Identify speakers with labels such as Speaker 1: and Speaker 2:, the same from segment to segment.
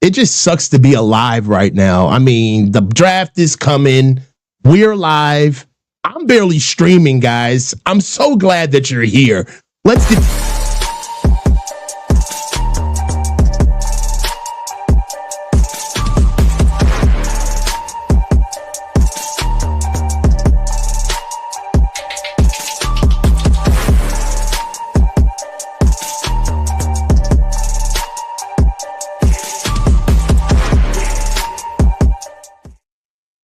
Speaker 1: it just sucks to be alive right now. I mean, the draft is coming. We're live. I'm barely streaming, guys. I'm so glad that you're here. Let's get...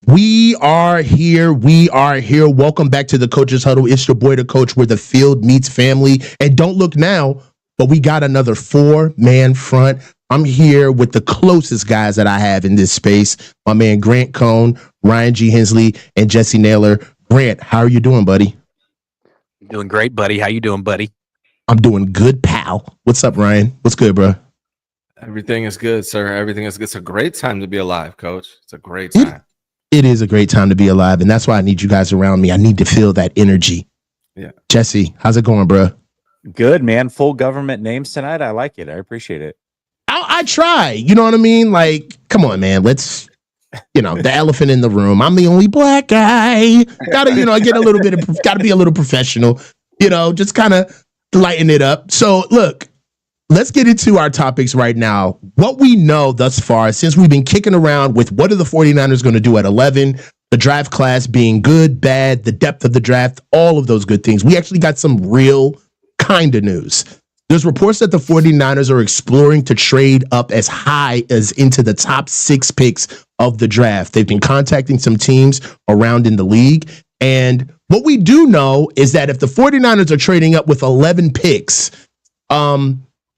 Speaker 1: We are here. We are here. Welcome back to the Coach's Huddle. It's your boy, the coach, where the field meets family. And don't look now, but we got another 4-man front. I'm here with the closest guys that I have in this space. My man, Grant Cohn, Ryan G. Hensley, and Jesse Naylor. Grant, how are you doing, buddy?
Speaker 2: Doing great, buddy. How you doing, buddy?
Speaker 1: I'm doing good, pal. What's up, Ryan? What's good, bro?
Speaker 3: Everything is good, sir. Everything is good. It's a great time to be alive, coach. It's a great time.
Speaker 1: It is a great time to be alive, and that's why I need you guys around me. I need to feel that energy.
Speaker 3: Yeah.
Speaker 1: Jesse, how's it going, bro?
Speaker 2: Good, man. Full government names tonight. I like it. I appreciate it.
Speaker 1: I try. You know what I mean? Like, come on, man. Let's, the elephant in the room. I'm the only black guy. Gotta, get a little bit of, gotta be a little professional, just kind of lighten it up. So, look, let's get into our topics right now. What we know thus far, since we've been kicking around with what are the 49ers going to do at 11, the draft class being good, bad, the depth of the draft, all of those good things. We actually got some real kind of news. There's reports that the 49ers are exploring to trade up as high as into the top 6 picks of the draft. They've been contacting some teams around in the league. And what we do know is that if the 49ers are trading up with 11 picks,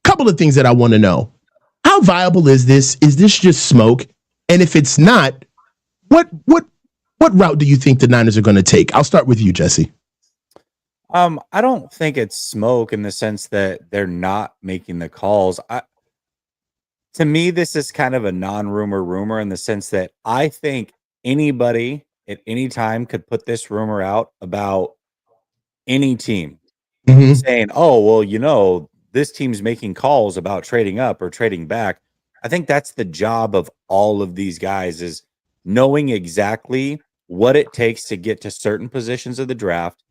Speaker 1: couple of things that I want to know. How viable is this? Is this just smoke? And if it's not, what route do you think the Niners are going to take? I'll start with you, Jesse.
Speaker 2: I don't think it's smoke in the sense that they're not making the calls. To me, this is kind of a rumor in the sense that I think anybody at any time could put this rumor out about any team saying, oh, well, this team's making calls about trading up or trading back. I think that's the job of all of these guys, is knowing exactly what it takes to get to certain positions of the draft.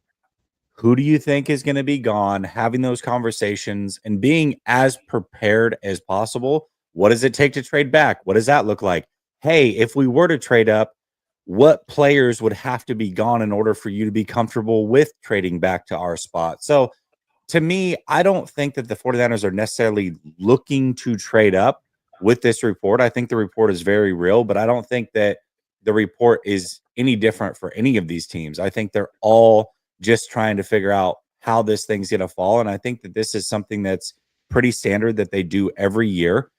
Speaker 2: Who do you think is going to be gone? Having those conversations and being as prepared as possible. What does it take to trade back? What does that look like? Hey, if we were to trade up, what players would have to be gone in order for you to be comfortable with trading back to our spot? So to me, I don't think that the 49ers are necessarily looking to trade up with this report. I think the report is very real, but I don't think that the report is any different for any of these teams. I think they're all just trying to figure out how this thing's going to fall. And I think that this is something that's pretty standard that they do every year.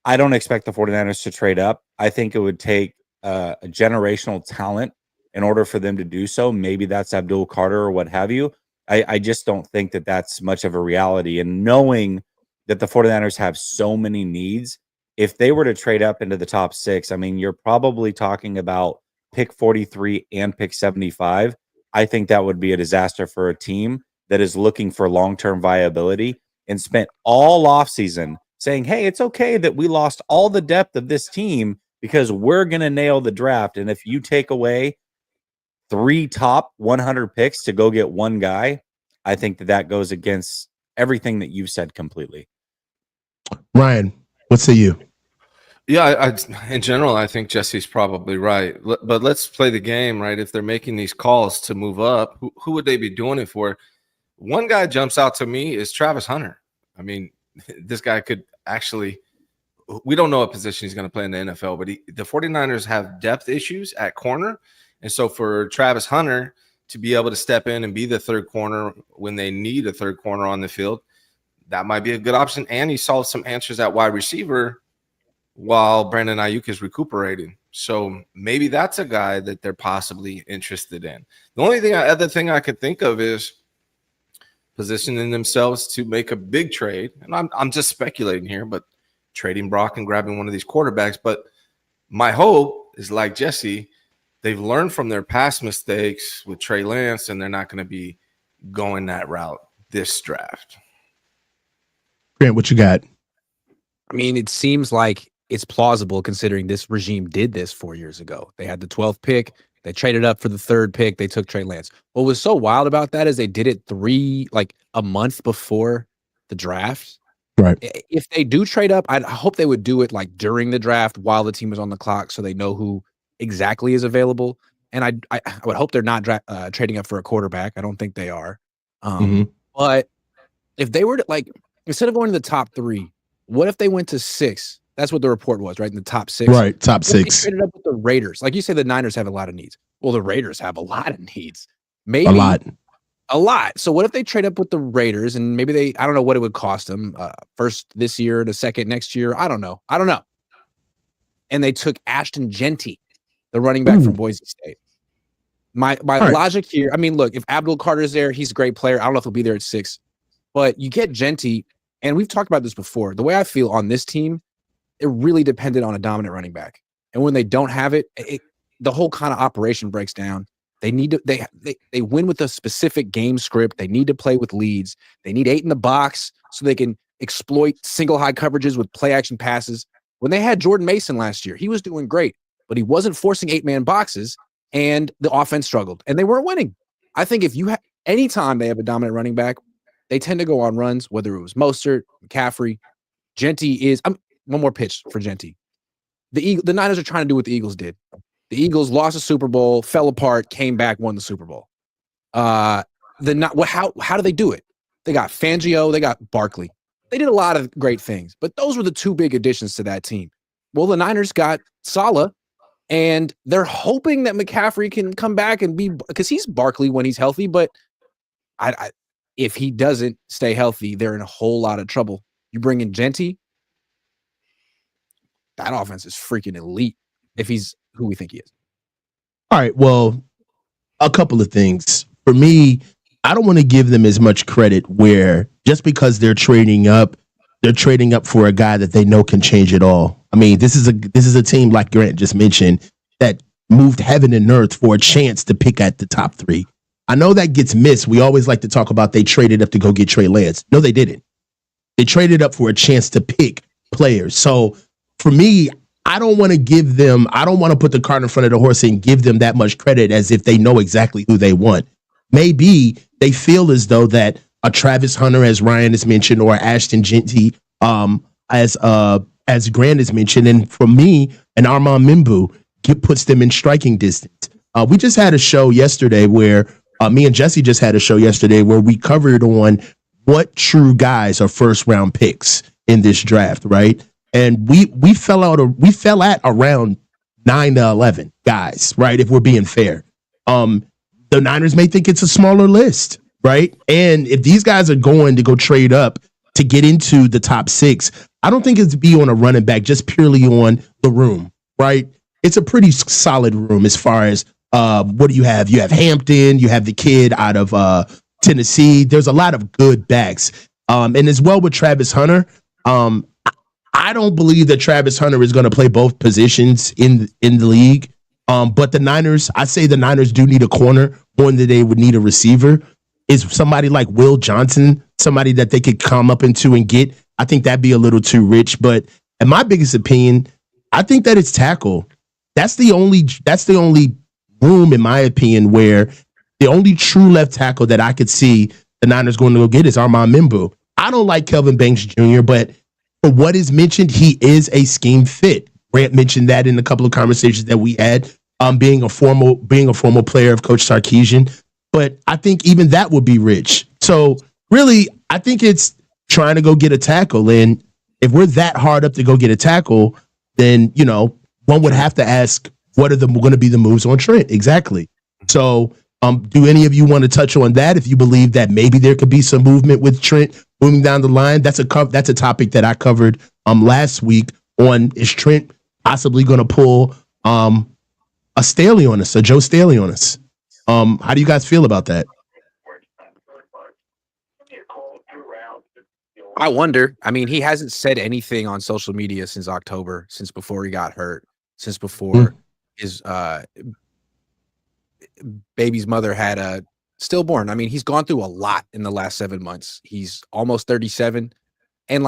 Speaker 2: I don't expect the 49ers to trade up. I think it would take a generational talent in order for them to do so. Maybe that's Abdul Carter or what have you. I just don't think that that's much of a reality. And knowing that the 49ers have so many needs, if they were to trade up into the top 6, I mean, you're probably talking about pick 43 and pick 75. I think that would be a disaster for a team that is looking for long-term viability and spent all offseason saying, hey, it's okay that we lost all the depth of this team because we're going to nail the draft. And if you take away 3 top 100 picks to go get one guy, I think that goes against everything that you've said completely.
Speaker 1: Ryan, what say you?
Speaker 3: Yeah, in general, I think Jesse's probably right. But let's play the game, right? If they're making these calls to move up, who would they be doing it for? One guy jumps out to me is Travis Hunter. I mean, this guy could actually – we don't know what position he's going to play in the NFL, but the 49ers have depth issues at corner. And so for Travis Hunter to be able to step in and be the third corner when they need a third corner on the field, that might be a good option. And he solved some answers at wide receiver while Brandon Ayuk is recuperating. So maybe that's a guy that they're possibly interested in. The only other thing I could think of is positioning themselves to make a big trade. And I'm just speculating here, but trading Brock and grabbing one of these quarterbacks. But my hope is, like Jesse, they've learned from their past mistakes with Trey Lance, and they're not going to be going that route this draft.
Speaker 1: Grant, what you got?
Speaker 4: I mean, it seems like it's plausible considering this regime did this 4 years ago. They had the 12th pick. They traded up for the 3rd pick. They took Trey Lance. What was so wild about that is they did it a month before the draft.
Speaker 1: Right.
Speaker 4: If they do trade up, I hope they would do it like during the draft while the team is on the clock so they know who exactly is available. And I would hope they're not trading up for a quarterback. I don't think they are. But if they were to, like, instead of going to the top 3, what if they went to 6? That's what the report was, right? In the top 6.
Speaker 1: Right, top 6.
Speaker 4: They traded up with the Raiders. Like you say, the Niners have a lot of needs. Well, the Raiders have a lot of needs. Maybe a lot. So what if they trade up with the Raiders and maybe I don't know what it would cost them, first this year, the second next year. I don't know. And they took Ashton Genty, the running back from Boise State. My logic here, I mean, look, if Abdul Carter's there, he's a great player. I don't know if he'll be there at 6, but you get Genty, and we've talked about this before. The way I feel on this team, it really depended on a dominant running back. And when they don't have it, the whole kind of operation breaks down. They need to they win with a specific game script. They need to play with leads. They need 8 in the box so they can exploit single high coverages with play action passes. When they had Jordan Mason last year, he was doing great, but he wasn't forcing 8-man boxes, and the offense struggled, and they weren't winning. I think if you anytime they have a dominant running back, they tend to go on runs, whether it was Mostert, McCaffrey. Genty is one more pitch for Genty. The Niners are trying to do what the Eagles did. The Eagles lost a Super Bowl, fell apart, came back, won the Super Bowl. How do they do it? They got Fangio, they got Barkley. They did a lot of great things, but those were the 2 big additions to that team. Well, the Niners got Saleh, and they're hoping that McCaffrey can come back and be, because he's Barkley when he's healthy, but if he doesn't stay healthy, they're in a whole lot of trouble. You bring in Genty, that offense is freaking elite if he's who we think he is.
Speaker 1: All right. Well, a couple of things. For me, I don't want to give them as much credit where just because they're trading up for a guy that they know can change it all. I mean, this is a team, like Grant just mentioned, that moved heaven and earth for a chance to pick at the top 3. I know that gets missed. We always like to talk about they traded up to go get Trey Lance. No, they didn't. They traded up for a chance to pick players. So for me, I don't want to put the cart in front of the horse and give them that much credit as if they know exactly who they want. Maybe they feel as though that a Travis Hunter, as Ryan has mentioned, or Ashton Genty, as Grant has mentioned, and for me, an Armand Mimbu puts them in striking distance. We just had a show yesterday where me and Jesse just had a show yesterday where we covered on what true guys are first round picks in this draft, right? And we fell at around 9 to 11 guys, right? If we're being fair. The Niners may think it's a smaller list, right? And if these guys are going to go trade up to get into the top 6, I don't think it's be on a running back, just purely on the room, right? It's a pretty solid room as far as what do you have? You have Hampton, you have the kid out of Tennessee. There's a lot of good backs. And as well with Travis Hunter, I don't believe that Travis Hunter is going to play both positions in the league. But the Niners, I say the Niners do need a corner more than they would need a receiver. Is somebody like Will Johnson, somebody that they could come up into and get? I think that'd be a little too rich. But in my biggest opinion, I think that it's tackle. That's the only room, in my opinion, where the only true left tackle that I could see the Niners going to go get is Armand Mimbu. I don't like Kelvin Banks Jr., but for what is mentioned, he is a scheme fit. Grant mentioned that in a couple of conversations that we had, being a former player of Coach Sarkisian. But I think even that would be rich. So really, I think it's trying to go get a tackle. And if we're that hard up to go get a tackle, then, one would have to ask, what are going to be the moves on Trent? Exactly. So do any of you want to touch on that? If you believe that maybe there could be some movement with Trent moving down the line, that's a topic that I covered last week on, is Trent possibly going to pull a Staley on us, a Joe Staley on us? How do you guys feel about that?
Speaker 4: I wonder. I mean, he hasn't said anything on social media since October, since before he got hurt, since before his baby's mother had a stillborn. I mean, he's gone through a lot in the last 7 months. He's almost 37. And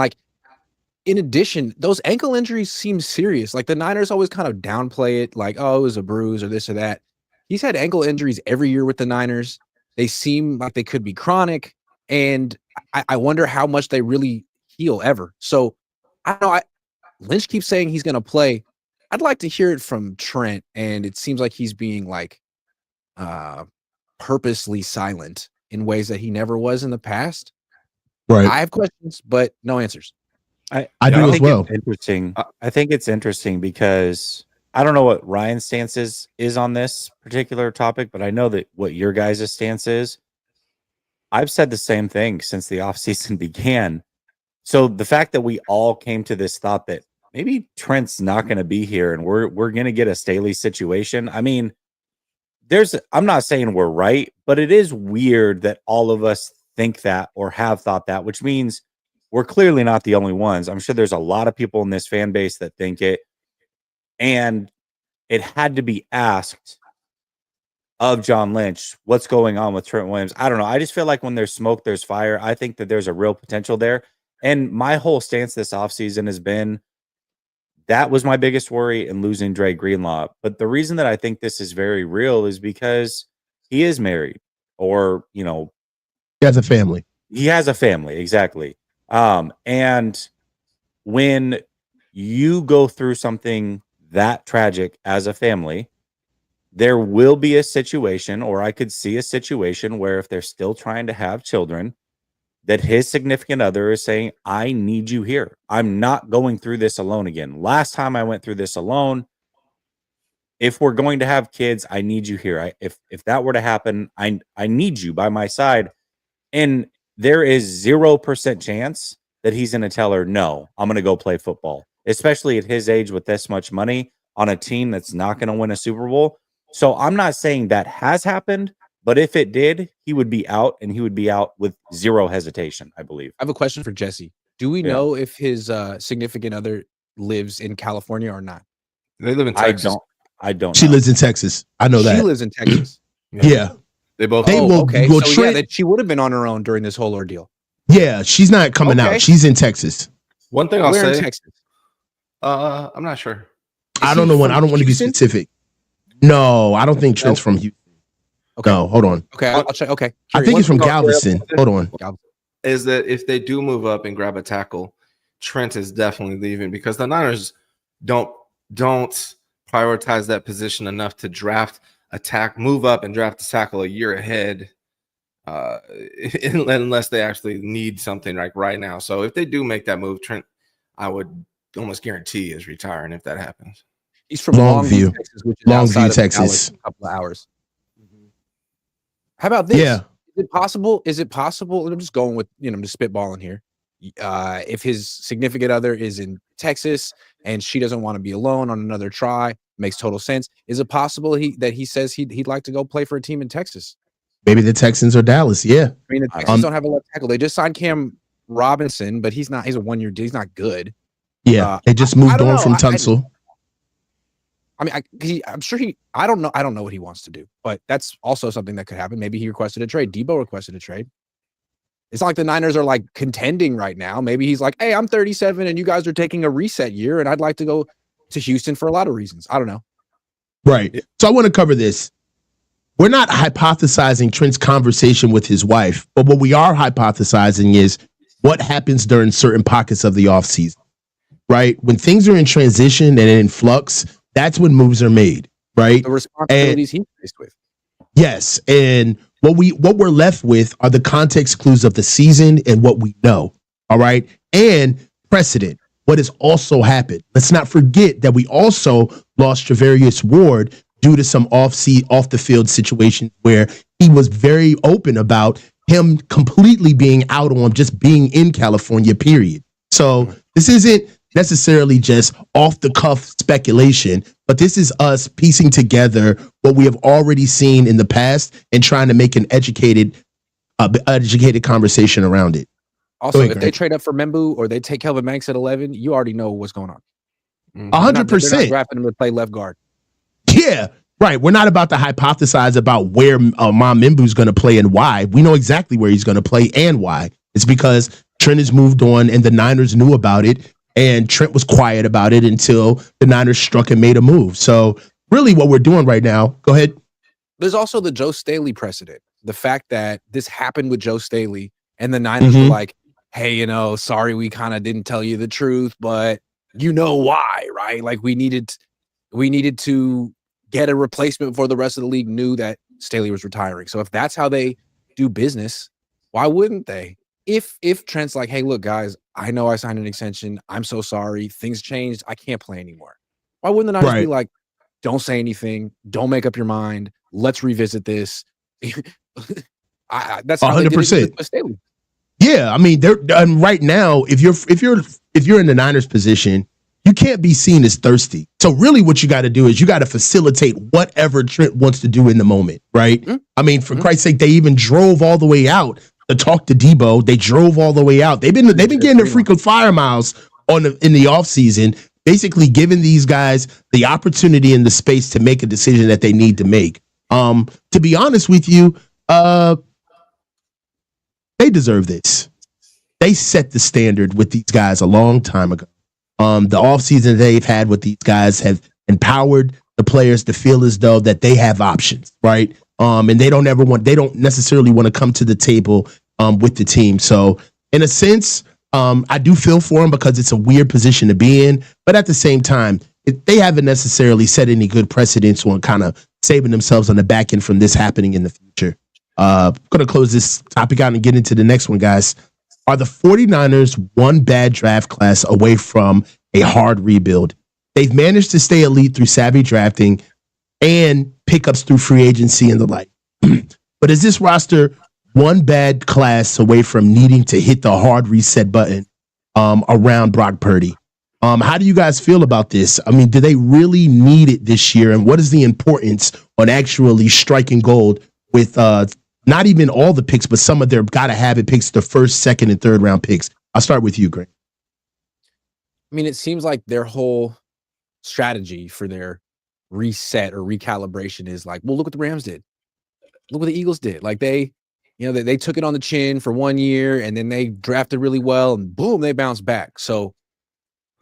Speaker 4: in addition, those ankle injuries seem serious. Like the Niners always kind of downplay it, like, oh, it was a bruise or this or that. He's had ankle injuries every year with the Niners. They seem like they could be chronic, and I wonder how much they really heal ever. So I don't know. Lynch keeps saying he's going to play. I'd like to hear it from Trent, and it seems like he's being like purposely silent in ways that he never was in the past.
Speaker 1: Right.
Speaker 4: I have questions, but no answers.
Speaker 1: I do as well.
Speaker 2: Interesting. I think it's interesting because I don't know what Ryan's stance is on this particular topic, but I know that what your guys' stance is. I've said the same thing since the offseason began. So the fact that we all came to this thought that maybe Trent's not going to be here and we're going to get a Staley situation. I mean, I'm not saying we're right, but it is weird that all of us think that or have thought that, which means we're clearly not the only ones. I'm sure there's a lot of people in this fan base that think it. And it had to be asked of John Lynch, what's going on with Trent Williams? I don't know. I just feel like when there's smoke, there's fire. I think that there's a real potential there. And my whole stance this offseason has been that was my biggest worry in losing Dre Greenlaw. But the reason that I think this is very real is because he is married or, you know,
Speaker 1: he has a family.
Speaker 2: He has a family. Exactly. And when you go through something that tragic as a family, there will be a situation, or I could see a situation where if they're still trying to have children, that his significant other is saying, I need you here. I'm not going through this alone again. Last time I went through this alone. If we're going to have kids, I need you here. If that were to happen, I need you by my side. And there is 0% chance that he's going to tell her, no, I'm going to go play football, especially at his age with this much money on a team that's not going to win a Super Bowl. So I'm not saying that has happened, but if it did, he would be out, and he would be out with zero hesitation, I believe.
Speaker 4: I have a question for Jesse. Do we know if his significant other lives in California or not?
Speaker 3: They live in Texas.
Speaker 2: I don't
Speaker 1: She
Speaker 2: know.
Speaker 1: lives in Texas. I know that.
Speaker 4: She lives in Texas.
Speaker 1: Yeah.
Speaker 3: They both.
Speaker 4: Okay.
Speaker 1: Well,
Speaker 4: So
Speaker 1: Trent,
Speaker 4: that she would have been on her own during this whole ordeal.
Speaker 1: yeah, she's not coming out. She's in Texas.
Speaker 3: One thing I'll
Speaker 4: Where
Speaker 3: say.
Speaker 4: in Texas?
Speaker 3: I'm not sure.
Speaker 1: I don't know when. I don't want to be specific. No, I don't think Trent's from Houston.
Speaker 4: Okay.
Speaker 1: No, hold on.
Speaker 4: Okay, I'll check. Okay.
Speaker 1: I think it's from
Speaker 3: One thing I'll say
Speaker 1: Galveston. Hold on.
Speaker 3: Is that if they do move up and grab a tackle, Trent is definitely leaving because the Niners don't prioritize that position enough to move up and draft a tackle a year ahead, unless they actually need something like right now. So if they do make that move, Trent, I would almost guarantee is retiring if that happens.
Speaker 4: He's from
Speaker 1: Longview,
Speaker 4: Texas, which is
Speaker 1: Longview,
Speaker 4: outside of
Speaker 1: Texas.
Speaker 4: Dallas, a couple of hours. How about this?
Speaker 1: Yeah.
Speaker 4: Is it possible? I'm just going with, I'm just spitballing here. If his significant other is in Texas and she doesn't want to be alone on another try, makes total sense. Is it possible that he says he'd like to go play for a team in Texas?
Speaker 1: Maybe the Texans or Dallas. Yeah.
Speaker 4: I mean, the Texans don't have a left tackle. They just signed Cam Robinson, but he's a 1-year deal. He's not good.
Speaker 1: Yeah. They just moved on from Tunsil.
Speaker 4: I'm sure I don't know what he wants to do, but that's also something that could happen. Maybe he requested a trade. Debo requested a trade. It's not like the Niners are like contending right now. Maybe he's like, hey, I'm 37 and you guys are taking a reset year and I'd like to go to Houston for a lot of reasons. I don't know.
Speaker 1: Right. So I want to cover this. We're not hypothesizing Trent's conversation with his wife, but what we are hypothesizing is what happens during certain pockets of the offseason, right? When things are in transition and in flux, that's when moves are made, right?
Speaker 4: The responsibilities he's faced with.
Speaker 1: Yes, and what we're left with are the context clues of the season and what we know, all right? And precedent, what has also happened. Let's not forget that we also lost Travarius Ward due to some off the field situations where he was very open about him completely being out on just being in California, period. So this isn't necessarily just off the cuff speculation, but this is us piecing together what we have already seen in the past and trying to make an educated conversation around it.
Speaker 4: Also, if they trade up for Membu or they take Kelvin Banks at 11, you already know what's going on.
Speaker 1: 100%.
Speaker 4: They're not drafting him to play left guard.
Speaker 1: Yeah, right. We're not about to hypothesize about where Mom Membu's going to play and why. We know exactly where he's going to play and why. It's because Trent has moved on and the Niners knew about it And Trent was quiet about it until the Niners struck and made a move. So really what we're doing right now, go ahead.
Speaker 4: There's also the Joe Staley precedent. The fact that this happened with Joe Staley and the Niners were like, hey, sorry, we kind of didn't tell you the truth, but you know why, right? Like we needed to get a replacement before the rest of the league knew that Staley was retiring. So if that's how they do business, why wouldn't they? If Trent's like, hey, look, guys, I know I signed an extension. I'm so sorry. Things changed. I can't play anymore. Why wouldn't the Niners be like, don't say anything. Don't make up your mind. Let's revisit this. That's how 100%. They did it with Staley.
Speaker 1: Yeah, I mean, right now, if you're in the Niners position, you can't be seen as thirsty. So really what you got to do is you got to facilitate whatever Trent wants to do in the moment, right? Mm-hmm. I mean, for Christ's sake, they even drove all the way out to talk to Debo. They drove all the way out. They've been getting their frequent flyer miles in the offseason, basically giving these guys the opportunity and the space to make a decision that they need to make. To be honest with you, they deserve this. They set the standard with these guys a long time ago. The offseason they've had with these guys have empowered the players to feel as though that they have options, right? And they don't necessarily want to come to the table with the team. So in a sense, I do feel for them because it's a weird position to be in. But at the same time, they haven't necessarily set any good precedents on kind of saving themselves on the back end from this happening in the future. Going to close this topic out and get into the next one, guys. Are the 49ers one bad draft class away from a hard rebuild? They've managed to stay elite through savvy drafting and pickups through free agency and the like. But is this roster one bad class away from needing to hit the hard reset button around Brock Purdy? How do you guys feel about this? I mean, do they really need it this year? And what is the importance on actually striking gold with not even all the picks, but some of their gotta-have-it picks, the first, second, and third round picks? I'll start with you, Greg.
Speaker 4: I mean, it seems like their whole strategy for their reset or recalibration is like, well, look what the Rams did. Look what the Eagles did. Like they took it on the chin for 1 year and then they drafted really well and boom, they bounced back. So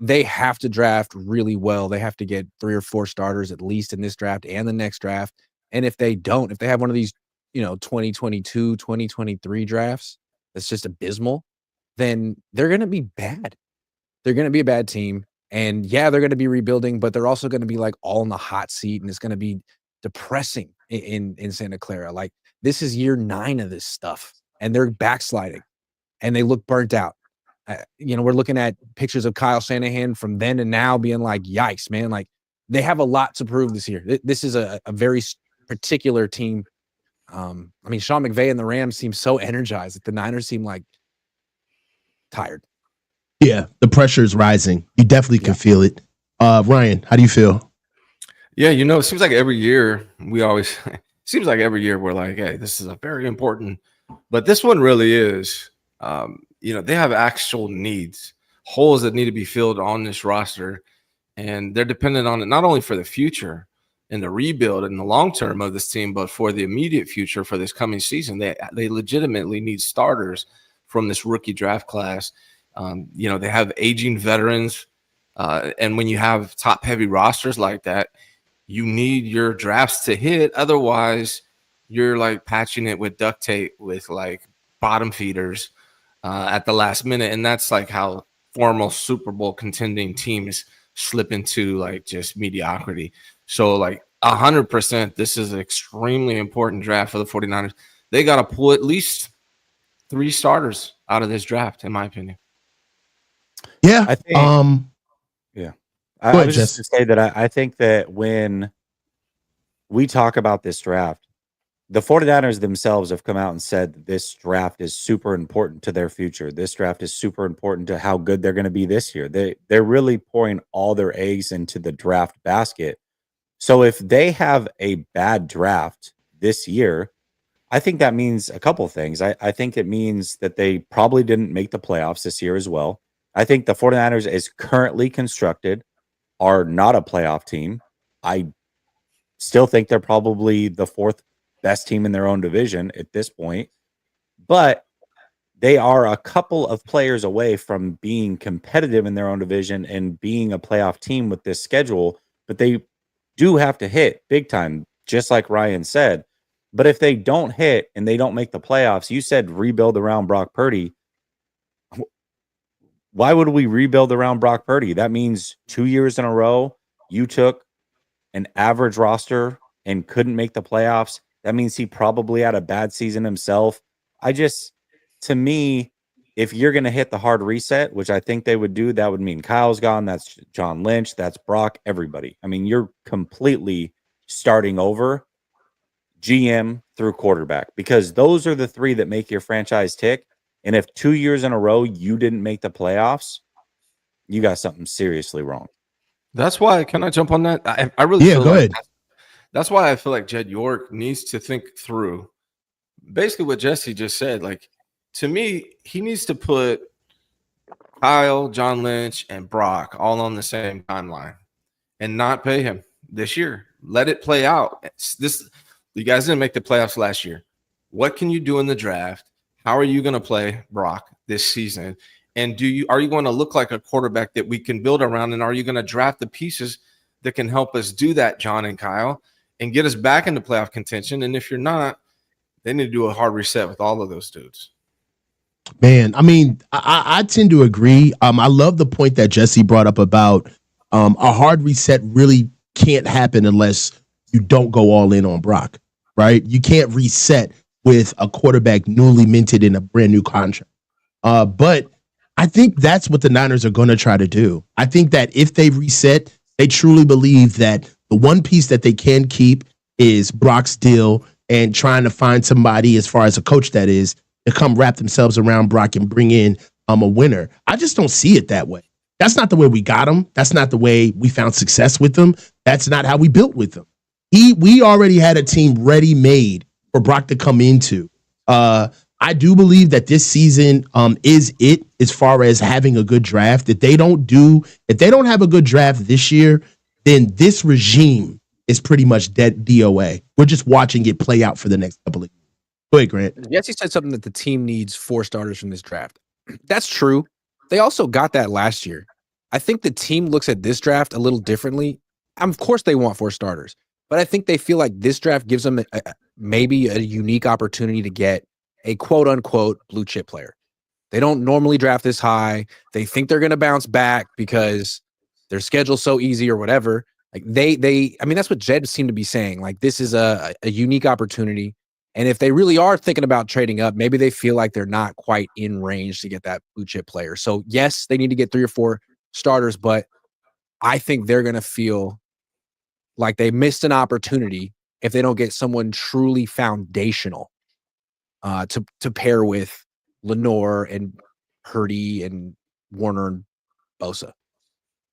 Speaker 4: they have to draft really well. They have to get 3 or 4 starters at least in this draft and the next draft. And if they have one of these 2022, 2023 drafts that's just abysmal, then they're going to be bad. They're going to be a bad team. And yeah, they're going to be rebuilding, but they're also going to be like all in the hot seat. And it's going to be depressing in Santa Clara. Like this is year 9 of this stuff and they're backsliding and they look burnt out. We're looking at pictures of Kyle Shanahan from then and now being like, yikes, man. Like they have a lot to prove this year. This is a very particular team. I mean, Sean McVay and the Rams seem so energized. The Niners seem like tired.
Speaker 1: Yeah, the pressure is rising. You definitely can feel it. Ryan, how do you feel?
Speaker 3: Yeah, it seems like every year we're like, hey, this is a very important, but this one really is. They have actual needs, holes that need to be filled on this roster, and they're dependent on it not only for the future and the rebuild and the long term of this team, but for the immediate future for this coming season. They legitimately need starters from this rookie draft class. They have aging veterans, and when you have top heavy rosters like that, you need your drafts to hit. Otherwise, you're like patching it with duct tape with like bottom feeders at the last minute, and that's like how formal Super Bowl contending teams slip into like just mediocrity. So like 100%, this is an extremely important draft for the 49ers. They got to pull at least 3 starters out of this draft, in my opinion.
Speaker 1: Yeah.
Speaker 2: I think, I was just to say that I think that when we talk about this draft, the 49ers themselves have come out and said that this draft is super important to their future. This draft is super important to how good they're going to be this year. They're really pouring all their eggs into the draft basket. So if they have a bad draft this year, I think that means a couple things. I think it means that they probably didn't make the playoffs this year as well. I think the 49ers, as currently constructed, are not a playoff team. I still think they're probably the 4th best team in their own division at this point. But they are a couple of players away from being competitive in their own division and being a playoff team with this schedule, but they do have to hit big time, just like Ryan said. But if they don't hit and they don't make the playoffs, you said rebuild around Brock Purdy. Why would we rebuild around Brock Purdy? That means 2 years in a row you took an average roster and couldn't make the playoffs. That means he probably had a bad season himself. To me, if you're going to hit the hard reset, which I think they would do, that would mean Kyle's gone. That's John Lynch. That's Brock, everybody. I mean, you're completely starting over, GM through quarterback, because those are the three that make your franchise tick. And if 2 years in a row you didn't make the playoffs, you got something seriously wrong.
Speaker 3: That's why. Can I jump on that? I really feel
Speaker 1: go
Speaker 3: like
Speaker 1: ahead.
Speaker 3: That's why I feel like Jed York needs to think through basically what Jesse just said. Like, to me, he needs to put Kyle, John Lynch, and Brock all on the same timeline and not pay him this year. Let it play out. You guys didn't make the playoffs last year. What can you do in the draft? How are you going to play Brock this season? And are you going to look like a quarterback that we can build around? And are you going to draft the pieces that can help us do that, John and Kyle, and get us back into playoff contention? And if you're not, they need to do a hard reset with all of those dudes.
Speaker 1: Man, I mean, I tend to agree. I love the point that Jesse brought up about a hard reset really can't happen unless you don't go all in on Brock, right? You can't reset with a quarterback newly minted in a brand new contract. But I think that's what the Niners are going to try to do. I think that if they reset, they truly believe that the one piece that they can keep is Brock's deal and trying to find somebody, as far as a coach that is, to come wrap themselves around Brock and bring in a winner. I just don't see it that way. That's not the way we got him. That's not the way we found success with him. That's not how we built with him. We already had a team ready-made for Brock to come into. I do believe that this season is it as far as having a good draft. If they don't have a good draft this year, then this regime is pretty much dead DOA. We're just watching it play out for the next couple of years. Go ahead, Grant.
Speaker 4: Jesse said something that the team needs 4 starters from this draft. That's true. They also got that last year. I think the team looks at this draft a little differently. Of course they want 4 starters, but I think they feel like this draft gives them maybe a unique opportunity to get a quote-unquote blue chip player. They don't normally draft this high. They think they're going to bounce back because their schedule's so easy or whatever. Like I mean, that's what Jed seemed to be saying. Like, this is a unique opportunity. And if they really are thinking about trading up, maybe they feel like they're not quite in range to get that blue chip player. So yes, they need to get 3 or 4 starters, but I think they're going to feel like they missed an opportunity if they don't get someone truly foundational to pair with Lenore and Purdy and Warner and Bosa.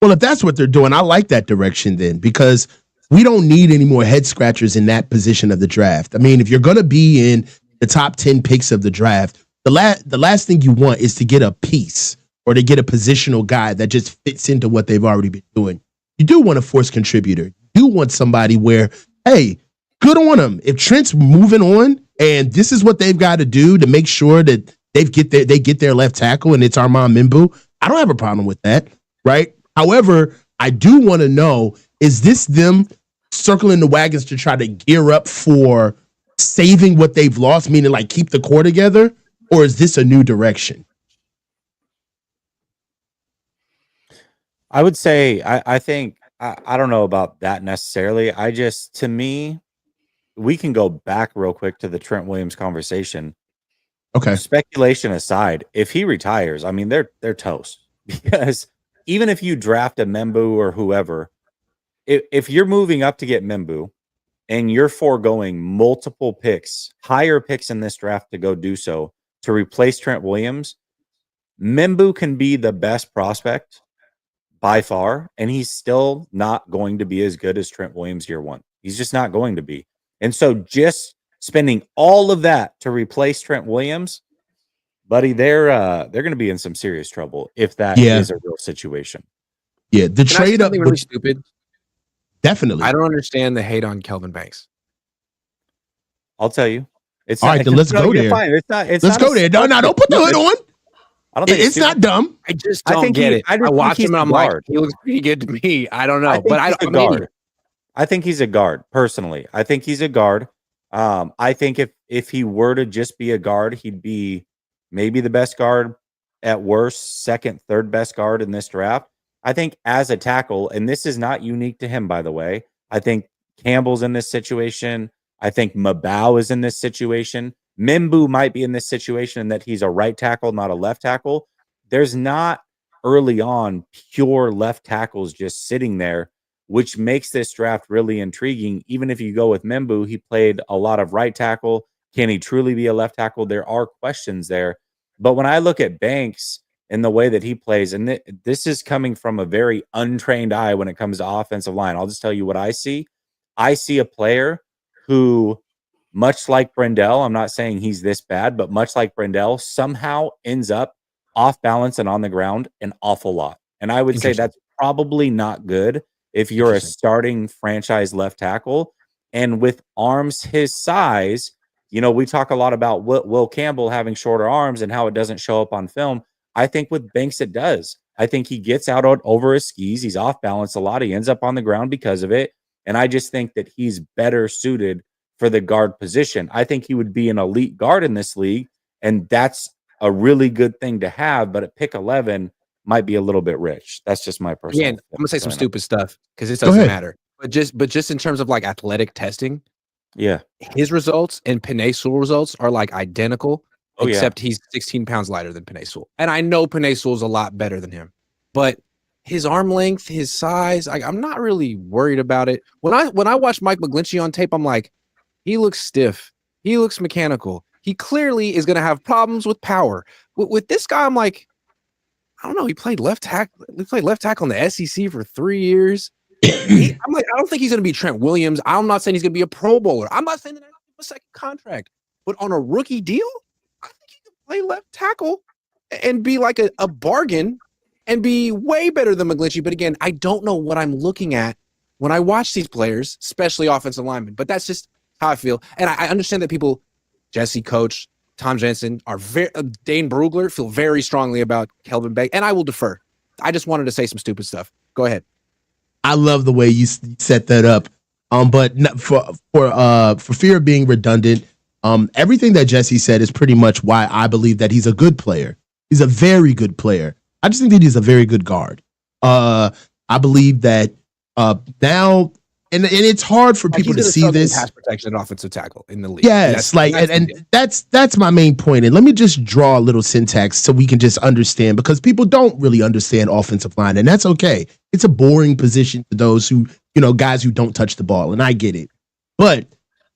Speaker 1: Well, if that's what they're doing, I like that direction then, because we don't need any more head scratchers in that position of the draft. I mean, if you're going to be in the top 10 picks of the draft, the last thing you want is to get a piece or to get a positional guy that just fits into what they've already been doing. You do want a force contributor. You want somebody where, hey, good on them. If Trent's moving on and this is what they've got to do to make sure that they get their left tackle and it's Armand Mimbu, I don't have a problem with that, right? However, I do want to know, is this them circling the wagons to try to gear up for saving what they've lost, meaning like keep the core together, or is this a new direction?
Speaker 2: I would say, I think, I don't know about that necessarily. To me, we can go back real quick to the Trent Williams conversation.
Speaker 1: Okay.
Speaker 2: Speculation aside, if he retires, I mean, they're toast, because even if you draft a Membu or whoever, if you're moving up to get Membu and you're foregoing multiple picks, higher picks in this draft to go do so to replace Trent Williams, Membu can be the best prospect by far, and he's still not going to be as good as Trent Williams year 1. He's just not going to be. And so just spending all of that to replace Trent Williams, buddy, they're going to be in some serious trouble if that is a real situation.
Speaker 1: Yeah, the trade up
Speaker 4: really stupid.
Speaker 1: Definitely.
Speaker 4: I don't understand the hate on Kelvin Banks.
Speaker 2: I'll tell you. It's
Speaker 1: All
Speaker 2: not,
Speaker 1: right, then let's go
Speaker 2: you're
Speaker 1: there.
Speaker 2: fine. It's not. It's
Speaker 1: Let's
Speaker 2: not
Speaker 1: go there. No, don't put the hood on.
Speaker 2: I don't think
Speaker 1: It's not dumb.
Speaker 4: I just
Speaker 2: I
Speaker 4: don't
Speaker 2: think
Speaker 4: get
Speaker 2: he-
Speaker 4: it.
Speaker 2: I
Speaker 4: I,
Speaker 2: just think
Speaker 4: watch
Speaker 2: he's
Speaker 4: him and
Speaker 2: a
Speaker 4: I'm like,
Speaker 2: guard.
Speaker 4: he looks pretty good to me. I don't know,
Speaker 2: think
Speaker 4: but
Speaker 2: he's a
Speaker 4: I'm an idiot.
Speaker 2: guard. I think he's a guard. Personally, I think he's a guard. I think if he were to just be a guard, he'd be maybe the best guard, at worst, second, third best guard in this draft. I think as a tackle, and this is not unique to him, by the way. I think Campbell's in this situation. I think Mabau is in this situation. Mimbu might be in this situation in that he's a right tackle, not a left tackle. There's not early on pure left tackles just sitting there, which makes this draft really intriguing. Even if you go with Mimbu, he played a lot of right tackle. Can he truly be a left tackle? There are questions there. But when I look at Banks and the way that he plays, and this is coming from a very untrained eye when it comes to offensive line, I'll just tell you what I see. I see a player who, much like Brendel, I'm not saying he's this bad, but much like Brendel, somehow ends up off balance and on the ground an awful lot. And I would say that's probably not good if you're a starting franchise left tackle. And with arms his size, you know, we talk a lot about Will Campbell having shorter arms and how it doesn't show up on film. I think with Banks, it does. I think he gets out over his skis. He's off balance a lot. He ends up on the ground because of it. And I just think that he's better suited for the guard position. I think he would be an elite guard in this league. And that's a really good thing to have. But at pick 11 might be a little bit rich. That's just my personal.
Speaker 4: Again, I'm going to say some stupid stuff because it
Speaker 1: Go
Speaker 4: doesn't
Speaker 1: ahead.
Speaker 4: matter. But just in terms of like athletic testing,
Speaker 2: Yeah.
Speaker 4: his results and Penei Sewell results are like identical,
Speaker 2: Oh, yeah.
Speaker 4: except he's 16 pounds lighter than Penei Sewell. And I know Penei Sewell's a lot better than him, but his arm length, his size, I'm not really worried about it. When I watch Mike McGlinchey on tape, I'm like, he looks stiff. He looks mechanical. He clearly is going to have problems with power. With this guy, I'm like, I don't know. He played left tackle. He played left tackle in the SEC for 3 years. I'm like, I don't think he's going to be Trent Williams. I'm not saying he's going to be a Pro Bowler. I'm not saying that a second contract, but on a rookie deal, I think he can play left tackle and be like a bargain and be way better than McGlinchey. But again, I don't know what I'm looking at when I watch these players, especially offensive linemen. But that's just how I feel. And I understand that people, Jesse, Coach, Tom Jensen, are Dane Brugler feel very strongly about Kelvin Banks, and I will defer. I just wanted to say some stupid stuff. Go ahead.
Speaker 1: I love the way you set that up. But for fear of being redundant, everything that Jesse said is pretty much why I believe that he's a good player. He's a very good player. I just think that he's a very good guard. I believe that now, and it's hard for people to see this.
Speaker 4: Pass protection and offensive tackle in the league.
Speaker 1: Yes, that's my main point. And let me just draw a little syntax so we can just understand, because people don't really understand offensive line, and that's okay. It's a boring position to those who, guys who don't touch the ball, and I get it. But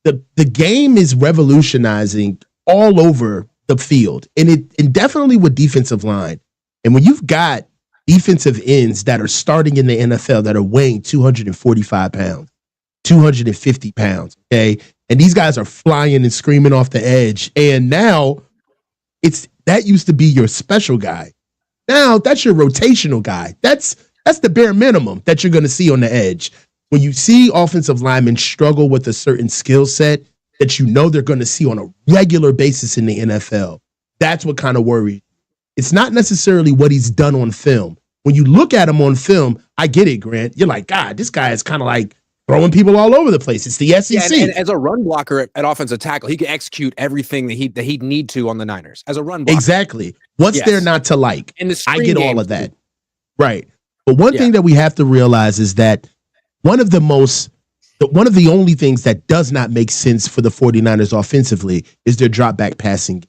Speaker 1: the game is revolutionizing all over the field, and definitely with defensive line. And when you've got defensive ends that are starting in the NFL that are weighing 245 pounds, 250 pounds, okay? And these guys are flying and screaming off the edge. And now that used to be your special guy. Now that's your rotational guy. That's the bare minimum that you're going to see on the edge. When you see offensive linemen struggle with a certain skill set that they're going to see on a regular basis in the NFL, that's what kind of worries. It's not necessarily what he's done on film. When you look at him on film, I get it, Grant. You're like, God, this guy is kind of like throwing people all over the place. It's the SEC.
Speaker 4: Yeah, and as a run blocker at offensive tackle, he can execute everything that he'd need to on the Niners as a run blocker.
Speaker 1: Exactly. What's there not to like?
Speaker 4: And
Speaker 1: I get all of that. Right. But one thing that we have to realize is that one of the only things that does not make sense for the 49ers offensively is their drop back passing.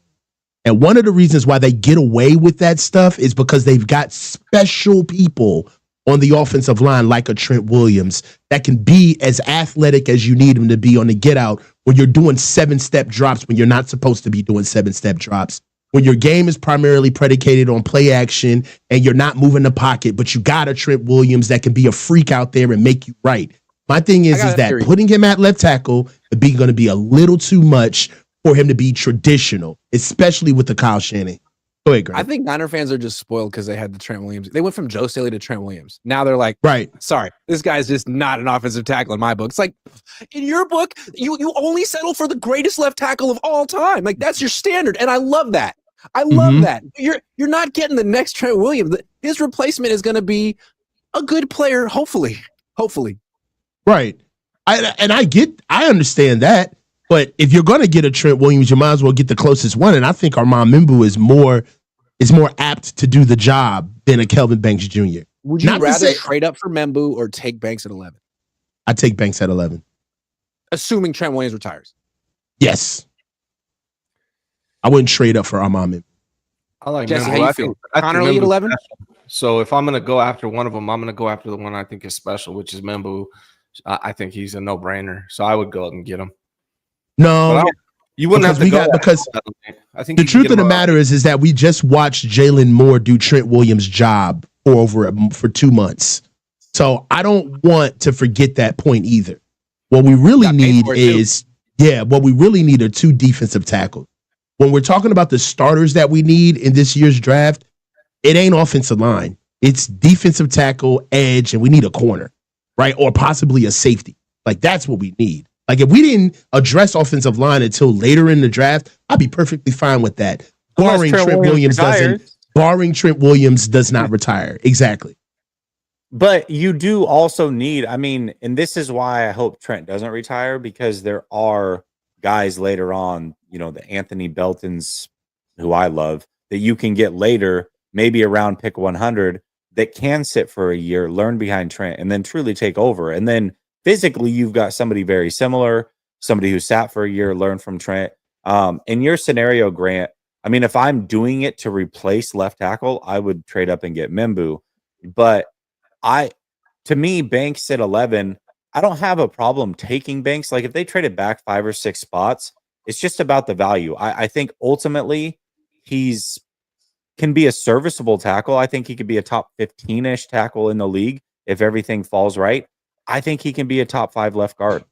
Speaker 1: And one of the reasons why they get away with that stuff is because they've got special people on the offensive line, like a Trent Williams, that can be as athletic as you need him to be on the get out when you're doing 7-step drops when you're not supposed to be doing 7-step drops. When your game is primarily predicated on play action and you're not moving the pocket, but you got a Trent Williams that can be a freak out there and make you right. My thing is that putting him at left tackle is going to be a little too much for him to be traditional, especially with the Kyle Shanahan. Go ahead, Greg.
Speaker 4: I think Niner fans are just spoiled because they had the Trent Williams. They went from Joe Staley to Trent Williams. Now they're like,
Speaker 1: right.
Speaker 4: Sorry, this guy's just not an offensive tackle in my book. It's like, in your book, you only settle for the greatest left tackle of all time. Like, that's your standard, and I love that. I love that. You're not getting the next Trent Williams. His replacement is going to be a good player, hopefully.
Speaker 1: Right. I understand that. But if you're going to get a Trent Williams, you might as well get the closest one. And I think Armand Mimbu is more apt to do the job than a Kelvin Banks Jr.
Speaker 4: Would you rather trade up for Mimbu or take Banks at 11?
Speaker 1: I take Banks at 11.
Speaker 4: Assuming Trent Williams retires.
Speaker 1: Yes. I wouldn't trade up for Armand Mimbu.
Speaker 3: I like
Speaker 4: Jesse,
Speaker 3: Mimbu.
Speaker 4: how you feel? Connor Lee at 11?
Speaker 3: So if I'm going to go after one of them, I'm going to go after the one I think is special, which is Mimbu. I think he's a no-brainer. So I would go out and get him.
Speaker 1: No,
Speaker 3: you wouldn't have to go
Speaker 1: because
Speaker 3: I think
Speaker 1: the truth of the matter is that we just watched Jalen Moore do Trent Williams' job for 2 months. So I don't want to forget that point either. What we really need are 2 defensive tackles. When we're talking about the starters that we need in this year's draft, it ain't offensive line. It's defensive tackle, edge, and we need a corner, right? Or possibly a safety. Like, that's what we need. Like, if we didn't address offensive line until later in the draft, I'd be perfectly fine with that. Barring Trent Williams does not retire. Exactly.
Speaker 2: But you do also need, and this is why I hope Trent doesn't retire, because there are guys later on, the Anthony Beltons, who I love, that you can get later, maybe around pick 100, that can sit for a year, learn behind Trent, and then truly take over. And then physically, you've got somebody very similar, somebody who sat for a year, learned from Trent. In your scenario, Grant, if I'm doing it to replace left tackle, I would trade up and get Mimbu. But to me, Banks at 11, I don't have a problem taking Banks. Like, if they traded back 5 or 6 spots, it's just about the value. I think ultimately can be a serviceable tackle. I think he could be a top 15-ish tackle in the league if everything falls right. I think he can be a top 5 left guard.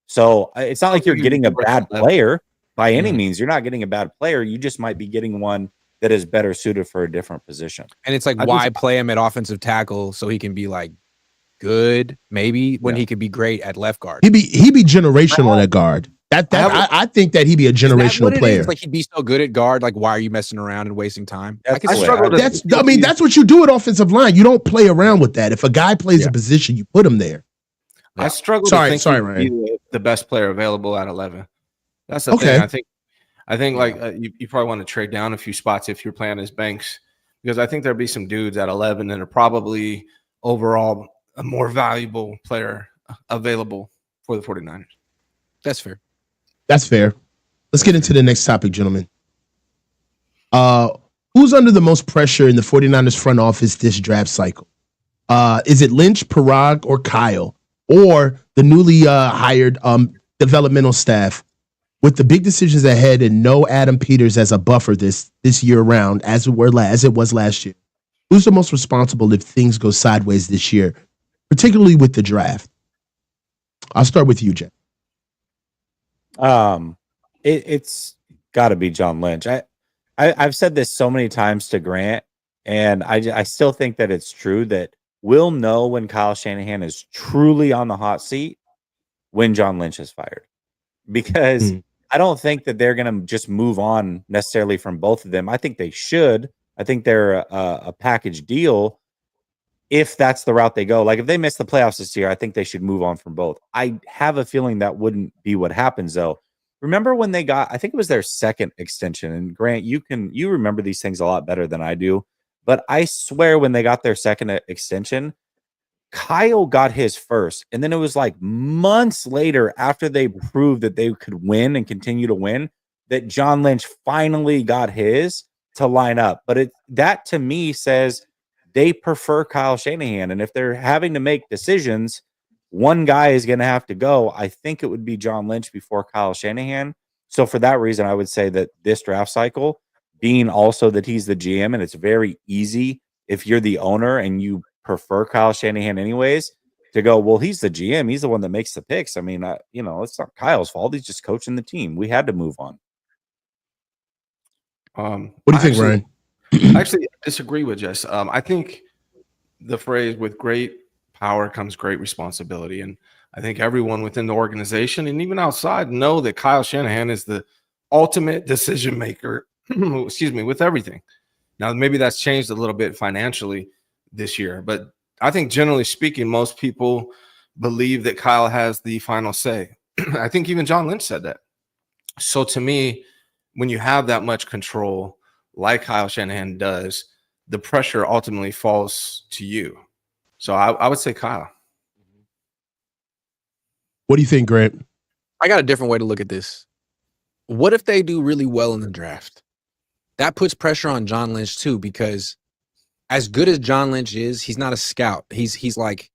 Speaker 2: So it's not like you're getting a bad player by any means. You're not getting a bad player. You just might be getting one that is better suited for a different position.
Speaker 4: And it's like, why play him at offensive tackle so he can be like good, maybe, when he could be great at left guard?
Speaker 1: He'd be generational at guard. I think that he'd be a generational player.
Speaker 4: Like, he'd be so good at guard. Like, why are you messing around and wasting time?
Speaker 1: That's what you do at offensive line. You don't play around with that. If a guy plays a position, you put him there.
Speaker 3: I struggle to think Ryan. The best player available at 11. That's the thing. I think you probably want to trade down a few spots if your plan is Banks, because I think there'll be some dudes at 11 that are probably overall a more valuable player available for the 49ers.
Speaker 4: That's fair.
Speaker 1: That's fair. Let's get into the next topic, gentlemen. Who's under the most pressure in the 49ers front office this draft cycle? Is it Lynch, Parag, or Kyle? Or the newly hired developmental staff? With the big decisions ahead and no Adam Peters as a buffer this year round, as it was last year, who's the most responsible if things go sideways this year, particularly with the draft? I'll start with you, Jeff.
Speaker 2: It's got to be John Lynch. I've said this so many times to Grant, and I still think that it's true that we'll know when Kyle Shanahan is truly on the hot seat when John Lynch is fired, because I don't think that they're going to just move on necessarily from both of them. I think they should. I think they're a package deal if that's the route they go. Like, if they miss the playoffs this year, I think they should move on from both. I have a feeling that wouldn't be what happens, though. Remember when they got, I think it was their second extension, and Grant, you remember these things a lot better than I do, but I swear when they got their second extension, Kyle got his first, and then it was like months later, after they proved that they could win and continue to win, that John Lynch finally got his to line up. But that to me says they prefer Kyle Shanahan, and if they're having to make decisions, one guy is going to have to go. I think it would be John Lynch before Kyle Shanahan. So for that reason, I would say that this draft cycle, being also that he's the GM, and it's very easy if you're the owner and you prefer Kyle Shanahan anyways, to go, well, he's the GM. He's the one that makes the picks. I mean, it's not Kyle's fault. He's just coaching the team. We had to move on.
Speaker 1: What do you think, Ryan?
Speaker 3: I actually disagree with Jess. I think the phrase "with great power comes great responsibility," and I think everyone within the organization and even outside know that Kyle Shanahan is the ultimate decision maker. Excuse me, with everything. Now, maybe that's changed a little bit financially this year, but I think generally speaking, most people believe that Kyle has the final say. I think even John Lynch said that. So to me, when you have that much control, like Kyle Shanahan does, the pressure ultimately falls to you. So I would say Kyle.
Speaker 1: What do you think, Grant?
Speaker 4: I got a different way to look at this. What if they do really well in the draft? That puts pressure on John Lynch too, because as good as John Lynch is, he's not a scout. He's like,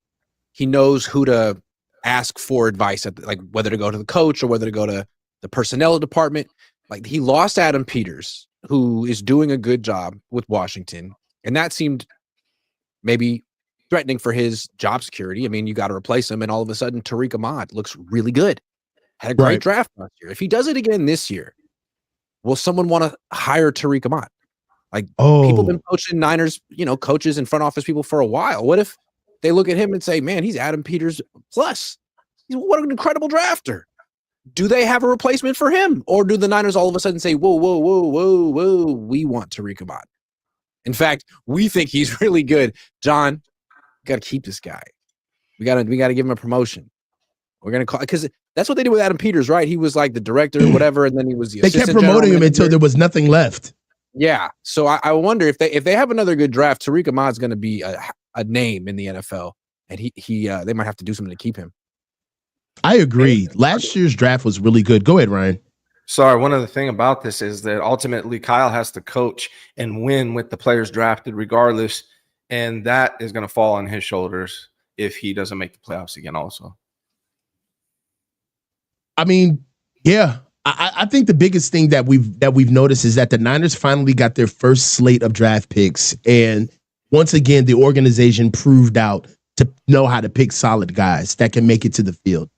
Speaker 4: he knows who to ask for advice, like whether to go to the coach or whether to go to the personnel department. Like, he lost Adam Peters, who is doing a good job with Washington, and that seemed maybe threatening for his job security. I mean, you got to replace him, and all of a sudden, Tariq Ahmad looks really good. Had a great draft last year. If he does it again this year, will someone want to hire Tariq Ahmad? Like, people have been coaching Niners, coaches and front office people for a while. What if they look at him and say, man, he's Adam Peters plus? What an incredible drafter. Do they have a replacement for him? Or do the Niners all of a sudden say, whoa, we want Tariq Ahmad? In fact, we think he's really good. John, got to keep this guy. We got to give him a promotion. We're going to call, because that's what they did with Adam Peters, right? He was like the director or whatever, and then he was the
Speaker 1: They kept promoting him until there was nothing left.
Speaker 4: Yeah. So I wonder if they have another good draft, Tariq Ahmad's going to be a name in the NFL, and they might have to do something to keep him.
Speaker 1: I agree. Last year's draft was really good. Go ahead, Ryan.
Speaker 3: Sorry, one other thing about this is that ultimately Kyle has to coach and win with the players drafted regardless, and that is going to fall on his shoulders if he doesn't make the playoffs again also.
Speaker 1: I mean, yeah. I think the biggest thing that we've noticed is that the Niners finally got their first slate of draft picks, and once again, the organization proved out to know how to pick solid guys that can make it to the field.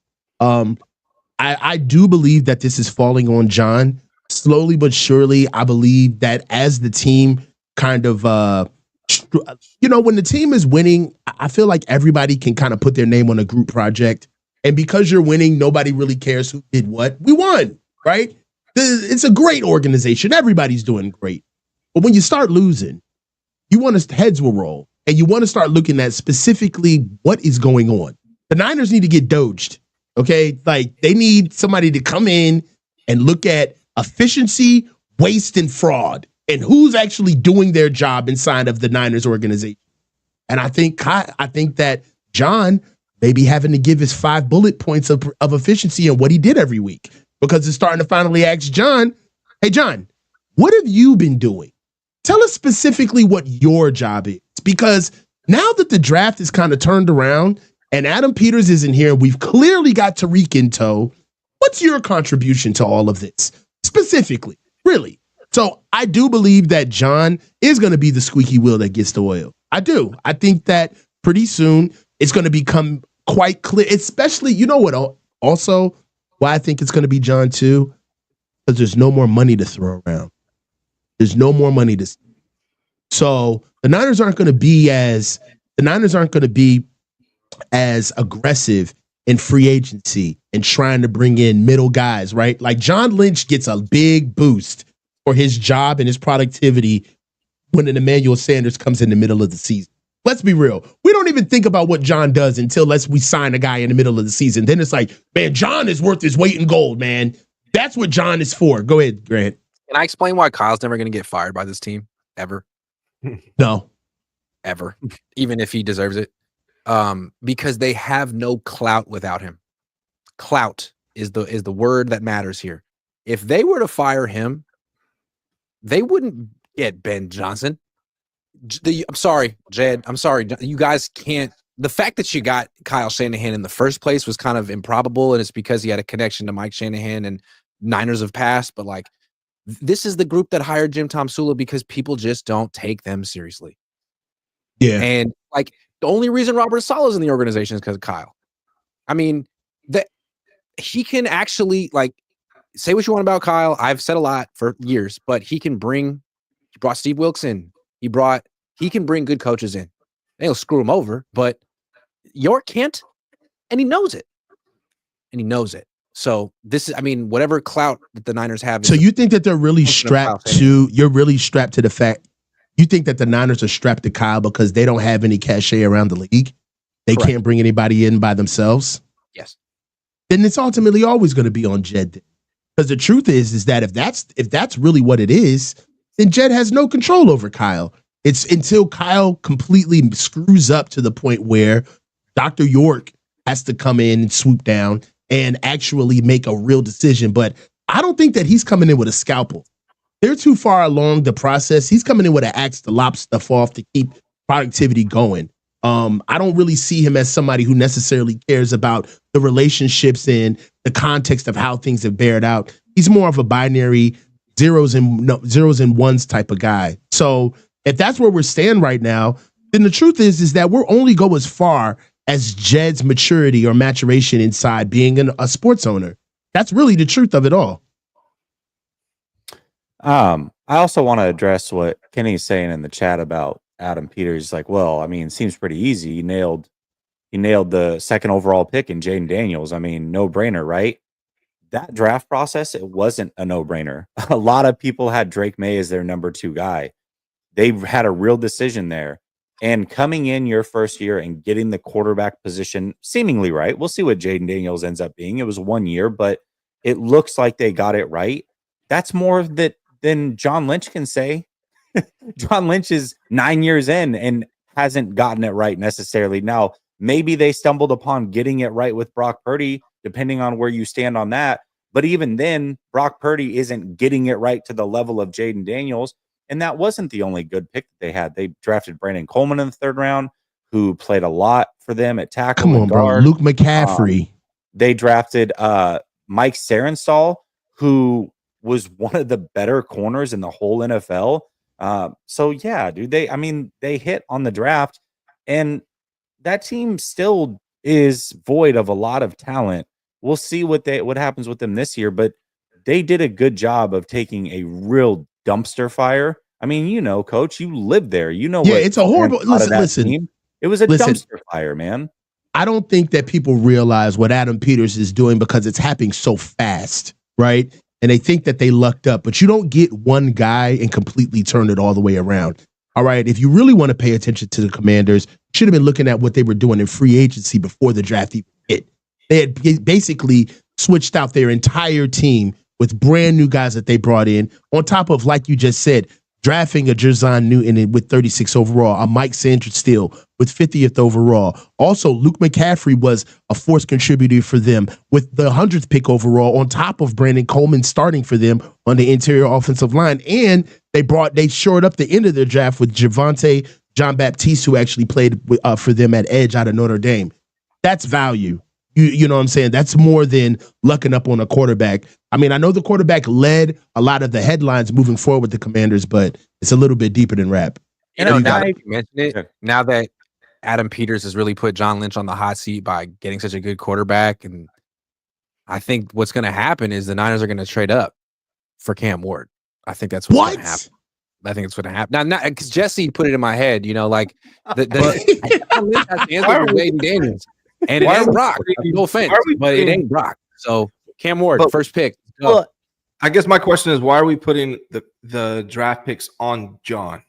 Speaker 1: I do believe that this is falling on John slowly but surely. I believe that as the team kind of, when the team is winning, I feel like everybody can kind of put their name on a group project. And because you're winning, nobody really cares who did what. We won, right? It's a great organization. Everybody's doing great. But when you start losing, heads will roll. And you want to start looking at specifically what is going on. The Niners need to get doged. Okay, like they need somebody to come in and look at efficiency, waste, and fraud, and who's actually doing their job inside of the Niners organization. And I think that John may be having to give his 5 bullet points of efficiency and what he did every week, because it's starting to finally ask John, hey, John, what have you been doing? Tell us specifically what your job is, because now that the draft is kind of turned around and Adam Peters isn't here, we've clearly got Tariq in tow. What's your contribution to all of this specifically? Really? So I do believe that John is going to be the squeaky wheel that gets the oil. I do. I think that pretty soon it's going to become quite clear, especially, you know what, also why I think it's going to be John too, because there's no more money to throw around. There's no more money to. So the Niners aren't going to be as aggressive in free agency and trying to bring in middle guys, right? Like John Lynch gets a big boost for his job and his productivity when an Emmanuel Sanders comes in the middle of the season. Let's be real. We don't even think about what John does until we sign a guy in the middle of the season. Then it's like, man, John is worth his weight in gold, man. That's what John is for. Go ahead, Grant.
Speaker 4: Can I explain why Kyle's never going to get fired by this team? Ever?
Speaker 1: No.
Speaker 4: Ever. Even if he deserves it. Because they have no clout without him. Clout is the word that matters here. If they were to fire him, they wouldn't get Ben Johnson. I'm sorry, Jed. I'm sorry. You guys can't. The fact that you got Kyle Shanahan in the first place was kind of improbable, and it's because he had a connection to Mike Shanahan and Niners of past. But like, this is the group that hired Jim Tomsula because people just don't take them seriously.
Speaker 1: Yeah.
Speaker 4: And like, the only reason Robert Saleh's in the organization is because of Kyle. I mean, that he can actually, like, say what you want about Kyle. I've said a lot for years, but he can bring brought Steve Wilkes in. He can bring good coaches in. They'll screw him over, but York can't, and he knows it. So whatever clout that the Niners have.
Speaker 1: So you think that they're really strapped to? You're really strapped to the fact. You think that the Niners are strapped to Kyle because they don't have any cachet around the league? They
Speaker 4: Correct.
Speaker 1: Can't bring anybody in by themselves?
Speaker 4: Yes.
Speaker 1: Then it's ultimately always going to be on Jed. Because the truth is that if that's really what it is, then Jed has no control over Kyle. It's until Kyle completely screws up to the point where Dr. York has to come in and swoop down and actually make a real decision. But I don't think that he's coming in with a scalpel. They're too far along the process. He's coming in with an axe to lop stuff off to keep productivity going. I don't really see him as somebody who necessarily cares about the relationships and the context of how things have bared out. He's more of a binary zeros and ones type of guy. So if that's where we're standing right now, then the truth is that we're only go as far as Jed's maturity or maturation inside being a sports owner. That's really the truth of it all.
Speaker 2: I also want to address what Kenny's saying in the chat about Adam Peters. Like, well, I mean, it seems pretty easy. He nailed the second overall pick in Jaden Daniels. I mean, no brainer, right? That draft process, it wasn't a no brainer. A lot of people had Drake May as their number 2 guy. They had a real decision there. And coming in your first year and getting the quarterback position seemingly right. We'll see what Jaden Daniels ends up being. It was 1 year, but it looks like they got it right. That's more than John Lynch can say. John Lynch is 9 years in and hasn't gotten it right necessarily. Now, maybe they stumbled upon getting it right with Brock Purdy, depending on where you stand on that. But even then, Brock Purdy isn't getting it right to the level of Jaden Daniels. And that wasn't the only good pick that they had. They drafted Brandon Coleman in the 3rd round, who played a lot for them at tackle.
Speaker 1: Come on, bro. Luke McCaffrey.
Speaker 2: They drafted Mike Sarenstall, who was one of the better corners in the whole NFL. So yeah, dude, they hit on the draft, and that team still is void of a lot of talent. We'll see what happens with them this year, but they did a good job of taking a real dumpster fire. I mean, Coach, you lived there.
Speaker 1: Yeah, it's a horrible. Listen.
Speaker 2: It was a dumpster fire, man.
Speaker 1: I don't think that people realize what Adam Peters is doing because it's happening so fast, right? And they think that they lucked up, but you don't get one guy and completely turn it all the way around. All right. If you really want to pay attention to the Commanders, you should have been looking at what they were doing in free agency before the draft even hit. They had basically switched out their entire team with brand new guys that they brought in, on top of, like you just said, drafting a Jerzon Newton with 36 overall, a Mike Sainristil with 50th overall. Also, Luke McCaffrey was a force contributor for them with the 100th pick overall, on top of Brandon Coleman starting for them on the interior offensive line. And they shored up the end of their draft with Javonte Jean-Baptiste, who actually played for them at edge out of Notre Dame. That's value. You know what I'm saying? That's more than lucking up on a quarterback. I mean, I know the quarterback led a lot of the headlines moving forward with the Commanders, but it's a little bit deeper than rap.
Speaker 4: Now that you mention it, now that Adam Peters has really put John Lynch on the hot seat by getting such a good quarterback, and I think what's going to happen is the Niners are going to trade up for Cam Ward. I think that's what's going to happen. I think it's going to happen. Now, because Jesse put it in my head, like John Lynch has to answer for Jaden Daniels. And it ain't Brock. No offense, but it ain't Brock. So Cam Ward, first pick.
Speaker 3: Well, I guess my question is, why are we putting the draft picks on John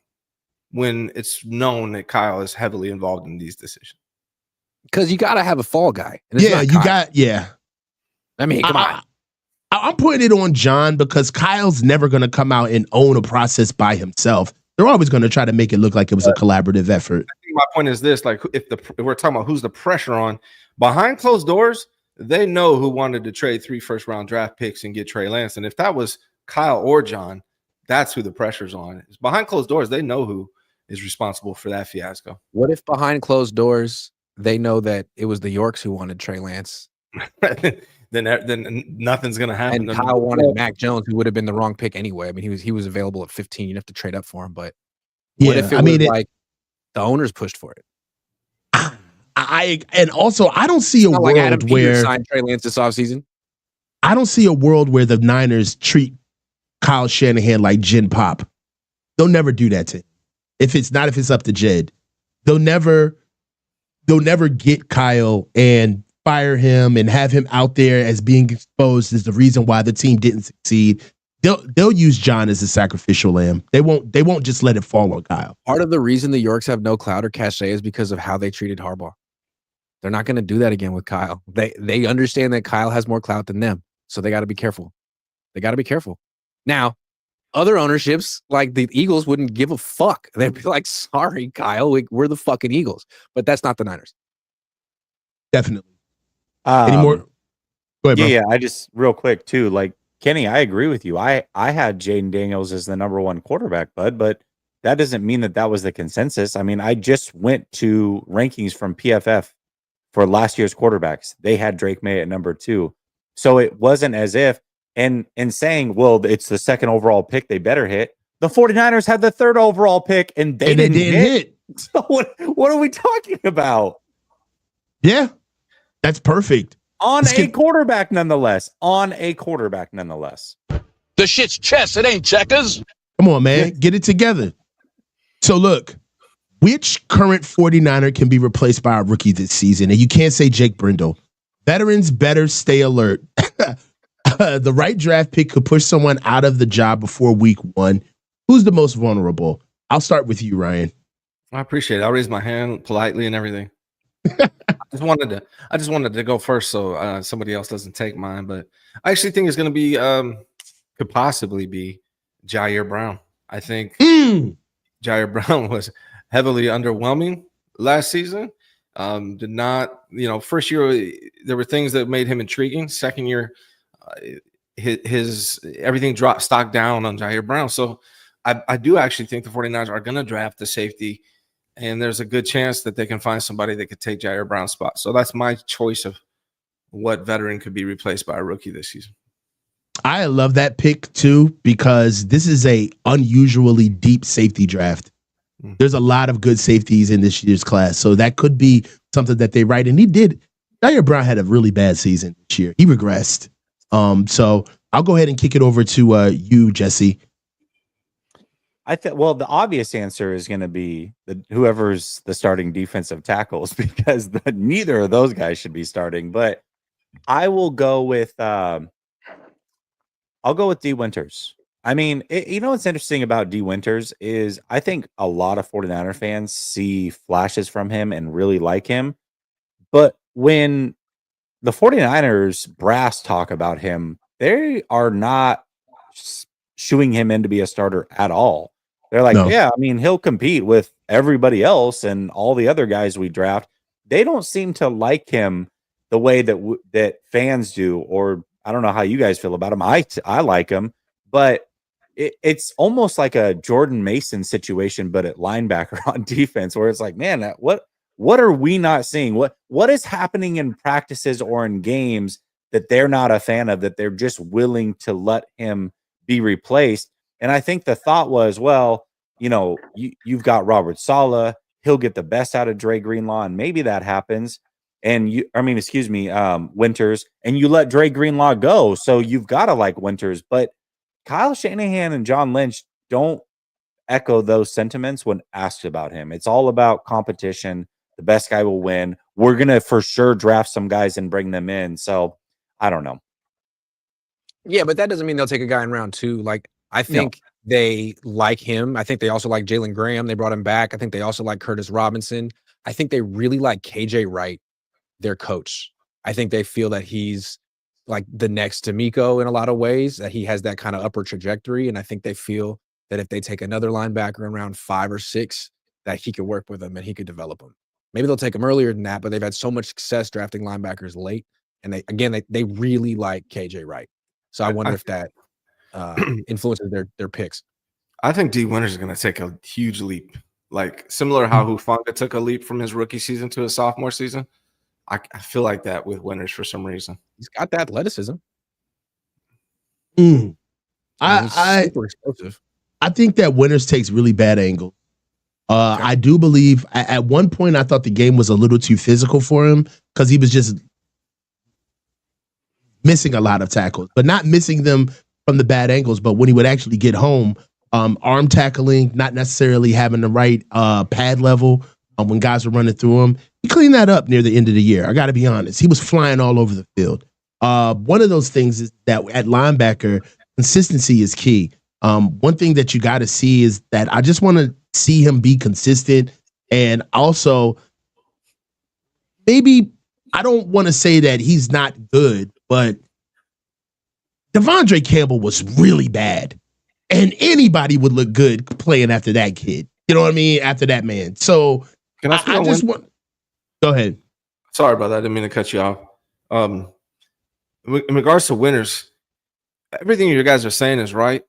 Speaker 3: when it's known that Kyle is heavily involved in these decisions?
Speaker 4: Because you got to have a fall guy. I mean, come on.
Speaker 1: I'm putting it on John because Kyle's never going to come out and own a process by himself. They're always going to try to make it look like it was a collaborative effort.
Speaker 3: I think my point is this: like, if we're talking about who's the pressure on behind closed doors, they know who wanted to trade 3 first-round draft picks and get Trey Lance. And if that was Kyle or John, that's who the pressure's on. It's behind closed doors, they know who is responsible for that fiasco.
Speaker 4: What if behind closed doors they know that it was the Yorks who wanted Trey Lance?
Speaker 3: then nothing's gonna happen.
Speaker 4: And Kyle wanted Mac Jones, who would have been the wrong pick anyway. I mean, he was available at 15. You'd have to trade up for him. But what if it was like the owners pushed for it?
Speaker 1: I don't see a world
Speaker 4: Adam
Speaker 1: where
Speaker 4: signed Trey Lance this offseason.
Speaker 1: I don't see a world where the Niners treat Kyle Shanahan like Gin Pop. They'll never do that to him. If it's up to Jed. They'll never get Kyle and fire him and have him out there as being exposed as the reason why the team didn't succeed. They'll use John as a sacrificial lamb. They won't just let it fall on Kyle.
Speaker 4: Part of the reason the Yorks have no clout or cachet is because of how they treated Harbaugh. They're not going to do that again with Kyle. They understand that Kyle has more clout than them, so they got to be careful. Now, other ownerships like the Eagles wouldn't give a fuck. They'd be like, "Sorry, Kyle, we're the fucking Eagles," but that's not the Niners.
Speaker 1: Definitely. Any more? Go ahead, bro.
Speaker 2: Yeah. I just real quick too. Like Kenny, I agree with you. I had Jaden Daniels as the number 1 quarterback, bud, but that doesn't mean that was the consensus. I mean, I just went to rankings from PFF for last year's quarterbacks. They had Drake May at number 2, so it wasn't as if and saying, well, it's the 2nd overall pick, they better hit. The 49ers had the 3rd overall pick, and they didn't hit. So what are we talking about?
Speaker 1: Yeah, that's perfect.
Speaker 2: On a quarterback, nonetheless. The
Speaker 5: shit's chess. It ain't checkers.
Speaker 1: Come on, man. Get it together. So look, which current 49er can be replaced by a rookie this season? And you can't say Jake Brindle. Veterans better stay alert. The right draft pick could push someone out of the job before week 1. Who's the most vulnerable? I'll start with you, Ryan.
Speaker 3: I appreciate it. I'll raise my hand politely and everything. I just wanted to go first so somebody else doesn't take mine. But I actually think it's going to be could possibly be Jair Brown. I think Jair Brown was heavily underwhelming last season. Did not, first year there were things that made him intriguing. Second year, his everything dropped stock down on Jair Brown. So I do actually think the 49ers are going to draft the safety, and there's a good chance that they can find somebody that could take Jair Brown's spot. So that's my choice of what veteran could be replaced by a rookie this season.
Speaker 1: I love that pick too, because this is a unusually deep safety draft. There's a lot of good safeties in this year's class. So that could be something that they write. And he did. Jair Brown had a really bad season this year. He regressed. So I'll go ahead and kick it over to you, Jesse.
Speaker 2: Well, the obvious answer is going to be whoever's the starting defensive tackles, because neither of those guys should be starting. But I will go with D. Winters. I mean, what's interesting about D. Winters is I think a lot of 49er fans see flashes from him and really like him. But when the 49ers brass talk about him, they are not shooing him in to be a starter at all. They're like, yeah, I mean, he'll compete with everybody else and all the other guys we draft. They don't seem to like him the way that fans do, or I don't know how you guys feel about him. I like him, but it's almost like a Jordan Mason situation, but at linebacker on defense, where it's like, man, what are we not seeing? What is happening in practices or in games that they're not a fan of, that they're just willing to let him be replaced? And I think the thought was, well, you've got Robert Saleh, he'll get the best out of Dre Greenlaw, and maybe that happens. And Winters, and you let Dre Greenlaw go, so you've got to like Winters. But Kyle Shanahan and John Lynch don't echo those sentiments when asked about him. It's all about competition. The best guy will win. We're going to for sure draft some guys and bring them in. So I don't know.
Speaker 4: Yeah, but that doesn't mean they'll take a guy in round 2. Like, I think they like him. I think they also like Jalen Graham. They brought him back. I think they also like Curtis Robinson. I think they really like KJ Wright, their coach. I think they feel that he's like the next D'Amico in a lot of ways, that he has that kind of upper trajectory. And I think they feel that if they take another linebacker in round 5 or 6, that he could work with them and he could develop them. Maybe they'll take him earlier than that, but they've had so much success drafting linebackers late. And they really like KJ Wright. So I wonder if that influences their picks.
Speaker 3: I think D. Winters is going to take a huge leap, like similar to how Hufanga took a leap from his rookie season to his sophomore season. I feel like that with Winters for some reason.
Speaker 4: He's got that athleticism.
Speaker 1: He's
Speaker 4: super explosive.
Speaker 1: I think that Winters takes really bad angles. Okay. I do believe at one point I thought the game was a little too physical for him because he was just missing a lot of tackles, but not missing them from the bad angles. But when he would actually get home, arm tackling, not necessarily having the right pad level when guys were running through him. He cleaned that up near the end of the year. I got to be honest. He was flying all over the field. One of those things is that at linebacker, consistency is key. One thing that you got to see is that I just want to see him be consistent. And also, maybe I don't want to say that he's not good, but Devondre Campbell was really bad. And anybody would look good playing after that kid. You know what I mean? After that man. So
Speaker 3: Can I
Speaker 1: just want. Go ahead.
Speaker 3: Sorry about that. I didn't mean to cut you off. In regards to winners, everything you guys are saying is right.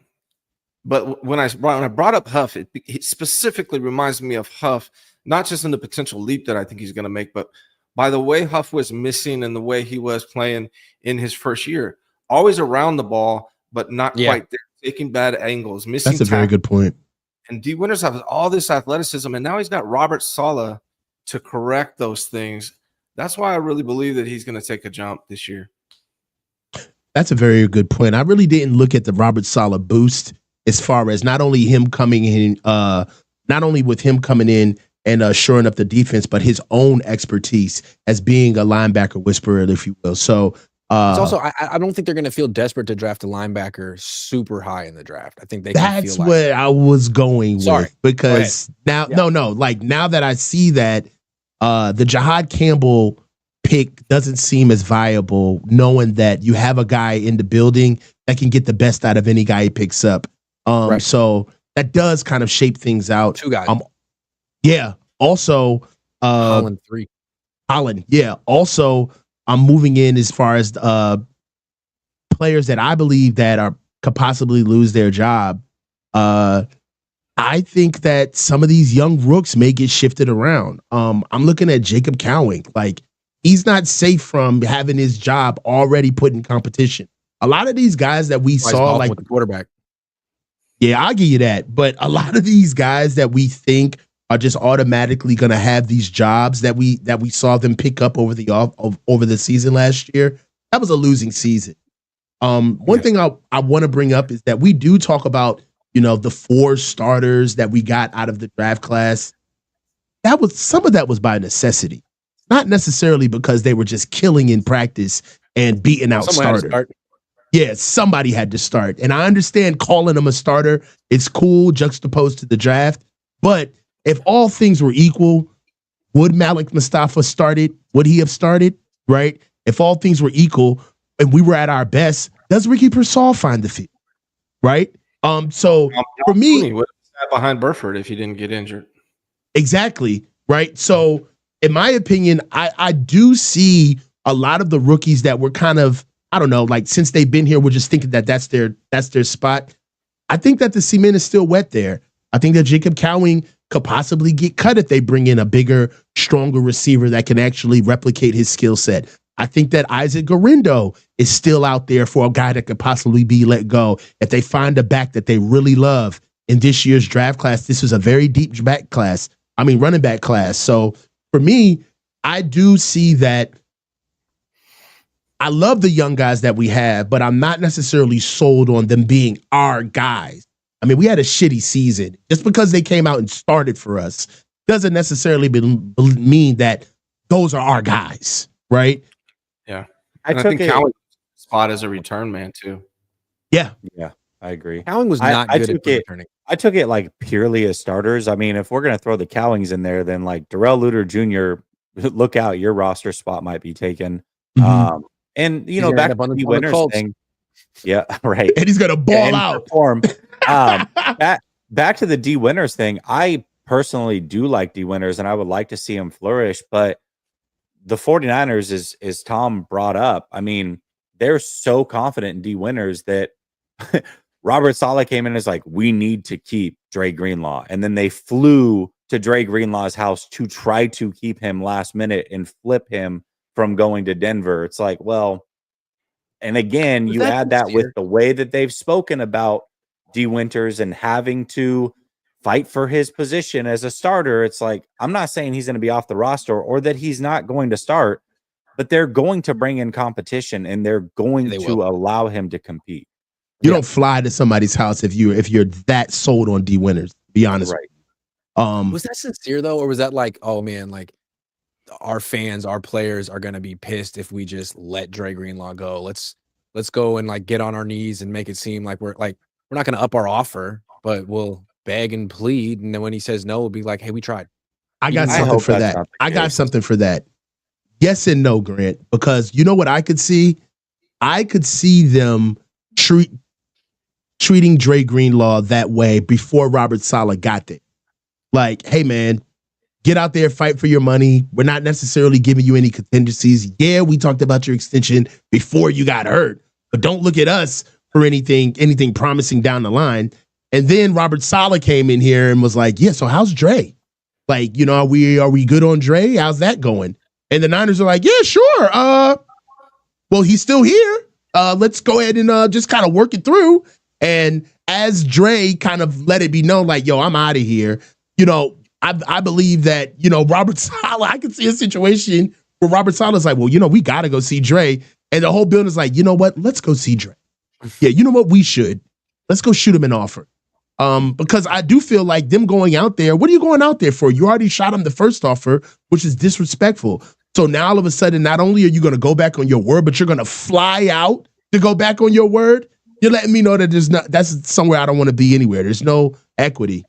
Speaker 3: But when I brought up Huff, it specifically reminds me of Huff, not just in the potential leap that I think he's going to make, but by the way Huff was missing and the way he was playing in his first year. Always around the ball, but not quite there. Taking bad angles, missing.
Speaker 1: That's a very good point.
Speaker 3: And D. Winters has all this athleticism, and now he's got Robert Saleh to correct those things. That's why I really believe that he's going to take a jump this year.
Speaker 1: That's a very good point. I really didn't look at the Robert Saleh boost as far as not only him coming in, not only with him coming in and shoring up the defense, but his own expertise as being a linebacker whisperer, if you will. So
Speaker 4: it's also, I don't think they're going to feel desperate to draft a linebacker super high in the draft. I think they can
Speaker 1: that's
Speaker 4: feel
Speaker 1: what I was going with, because now, like now that I see that the Jahad Campbell pick doesn't seem as viable, knowing that you have a guy in the building that can get the best out of any guy he picks up. So that does kind of shape things out.
Speaker 4: 2 guys.
Speaker 1: Yeah. Also,
Speaker 4: Holland 3.
Speaker 1: Holland. Yeah. Also, I'm moving in as far as players that I believe that could possibly lose their job. I think that some of these young rooks may get shifted around. I'm looking at Jacob Cowing. Like, he's not safe from having his job already put in competition. A lot of these guys that we saw, like
Speaker 4: with the quarterback.
Speaker 1: Yeah, I'll give you that. But a lot of these guys that we think are just automatically going to have these jobs that we saw them pick up over the season last year, that was a losing season. One thing I want to bring up is that we do talk about, the 4 starters that we got out of the draft class. Some of that was by necessity, not necessarily because they were just killing in practice and beating out starters. Yeah, somebody had to start. And I understand calling him a starter. It's cool juxtaposed to the draft. But if all things were equal, would Malik Mustafa started? Would he have started? Right? If all things were equal and we were at our best, does Ricky Pearsall find the field? Right? So for me,
Speaker 3: he would have sat behind Burford if he didn't get injured.
Speaker 1: Exactly. Right. So in my opinion, I do see a lot of the rookies that were kind of, I don't know, like since they've been here, we're just thinking that that's their spot. I think that the cement is still wet there. I think that Jacob Cowing could possibly get cut if they bring in a bigger, stronger receiver that can actually replicate his skill set. I think that Isaac Garindo is still out there for a guy that could possibly be let go if they find a back that they really love. In this year's draft class, this was a very deep running back class. So for me, I do see that. I love the young guys that we have, but I'm not necessarily sold on them being our guys. I mean, we had a shitty season. Just because they came out and started for us doesn't necessarily mean that those are our guys, right?
Speaker 3: Yeah. I think Cowing's spot as a return man, too.
Speaker 1: Yeah.
Speaker 2: Yeah, I agree.
Speaker 4: Cowing was not good at returning.
Speaker 2: I took it like purely as starters. I mean, if we're going to throw the Cowings in there, then like Darrell Luter Jr., look out, your roster spot might be taken.
Speaker 1: Mm-hmm.
Speaker 2: And, back to the winners thing. Yeah, right.
Speaker 1: And he's going to ball out.
Speaker 2: Back to the D Winters thing. I personally do like D Winters, and I would like to see him flourish. But the 49ers, is Tom brought up, I mean, they're so confident in D Winters that Robert Saleh came in as like, we need to keep Dre Greenlaw. And then they flew to Dre Greenlaw's house to try to keep him last minute and flip him from going to Denver. It's like, well, and again, you add that with the way that they've spoken about D Winters and having to fight for his position as a starter. It's like, I'm not saying he's going to be off the roster or that he's not going to start, but they're going to bring in competition and they're going to allow him to compete.
Speaker 1: You don't fly to somebody's house if you're that sold on D winners. Be honest.
Speaker 2: Right.
Speaker 4: Was that sincere though, or was that like, oh man, like our fans, our players are gonna be pissed if we just let Dre Greenlaw go? Let's go and like get on our knees and make it seem like we're not gonna up our offer, but we'll beg and plead. And then when he says no, we'll be like, hey, we tried.
Speaker 1: I got something for that. I got something for that. Yes and no, Grant, because you know what I could see? I could see them treating Dre Greenlaw that way before Robert Saleh got there. Like, hey, man, get out there, fight for your money. We're not necessarily giving you any contingencies. Yeah, we talked about your extension before you got hurt, but don't look at us for anything promising down the line. And then Robert Saleh came in here and was like, yeah, so how's Dre? Like, you know, are we good on Dre? How's that going? And the Niners are like, yeah, sure. Well, he's still here. Let's go ahead and just kind of work it through. And as Dre kind of let it be known, like, yo, I'm out of here. You know, I believe that, you know, Robert Saleh, I can see a situation where Robert Saleh's like, well, you know, we got to go see Dre. And the whole building's like, you know what? Let's go see Dre. Yeah, you know what? We should. Let's go shoot him an offer. Because I do feel like them going out there, what are you going out there for? You already shot him the first offer, which is disrespectful. So now all of a sudden, not only are you going to go back on your word, but you're going to fly out to go back on your word. You're letting me know that that's somewhere I don't want to be anywhere. There's no equity.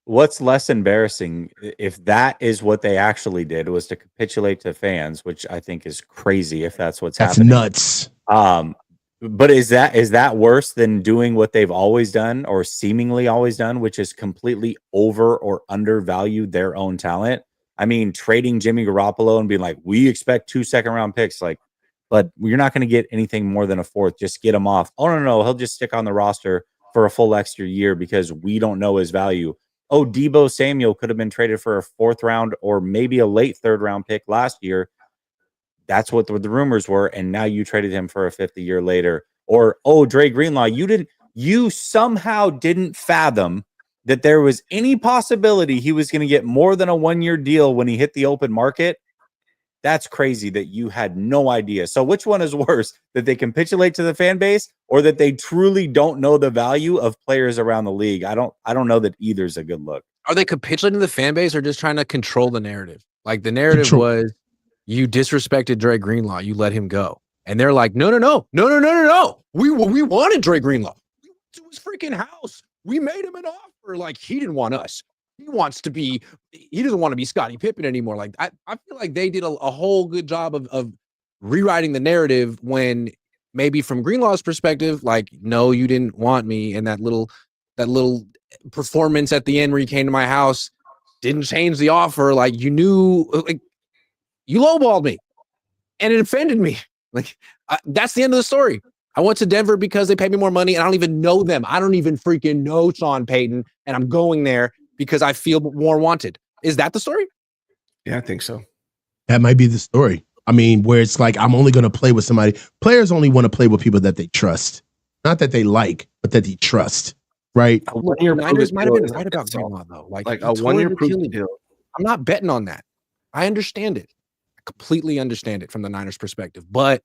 Speaker 2: What's less embarrassing, if that is what they actually did, was to capitulate to fans, which I think is crazy if that's what's happening.
Speaker 1: That's nuts.
Speaker 2: But is that worse than doing what they've always done or seemingly always done, which is completely over or undervalue their own talent? I mean, trading Jimmy Garoppolo and being like, we expect 2 second-round picks, like, but you're not going to get anything more than a fourth. Just get him off. Oh, no, he'll just stick on the roster for a full extra year because we don't know his value. Oh, Deebo Samuel could have been traded for a 4th round or maybe a late 3rd round pick last year. That's what the rumors were, and now you traded him for a 5th a year later. Or, oh, Dre Greenlaw, you somehow didn't fathom that there was any possibility he was going to get more than a 1-year deal when he hit the open market. That's crazy that you had no idea. So which one is worse, that they capitulate to the fan base or that they truly don't know the value of players around the league? I don't know that either is a good look.
Speaker 4: Are they capitulating to the fan base or just trying to control the narrative? Like the narrative was, you disrespected Dre Greenlaw, you let him go. And they're like, no. We wanted Dre Greenlaw. We went to his freaking house. We made him an offer. Like, he didn't want us. He doesn't want to be Scottie Pippen anymore. Like, I feel like they did a whole good job of rewriting the narrative when maybe from Greenlaw's perspective, like, no, you didn't want me. And that little performance at the end where you came to my house didn't change the offer. Like, you knew, like, you lowballed me and it offended me. Like, that's the end of the story. I went to Denver because they paid me more money and I don't even know them. I don't even freaking know Sean Payton, and I'm going there because I feel more wanted. Is that the story?
Speaker 3: Yeah, I think so.
Speaker 1: That might be the story. I mean, where it's like, I'm only going to play with somebody. Players only want to play with people that they trust. Not that they like, but that they trust. Right?
Speaker 4: Niners might have been right about Greenlaw, though. Like
Speaker 3: a 1-year proof deal.
Speaker 4: I'm not betting on that. I understand it. I completely understand it from the Niners' perspective. But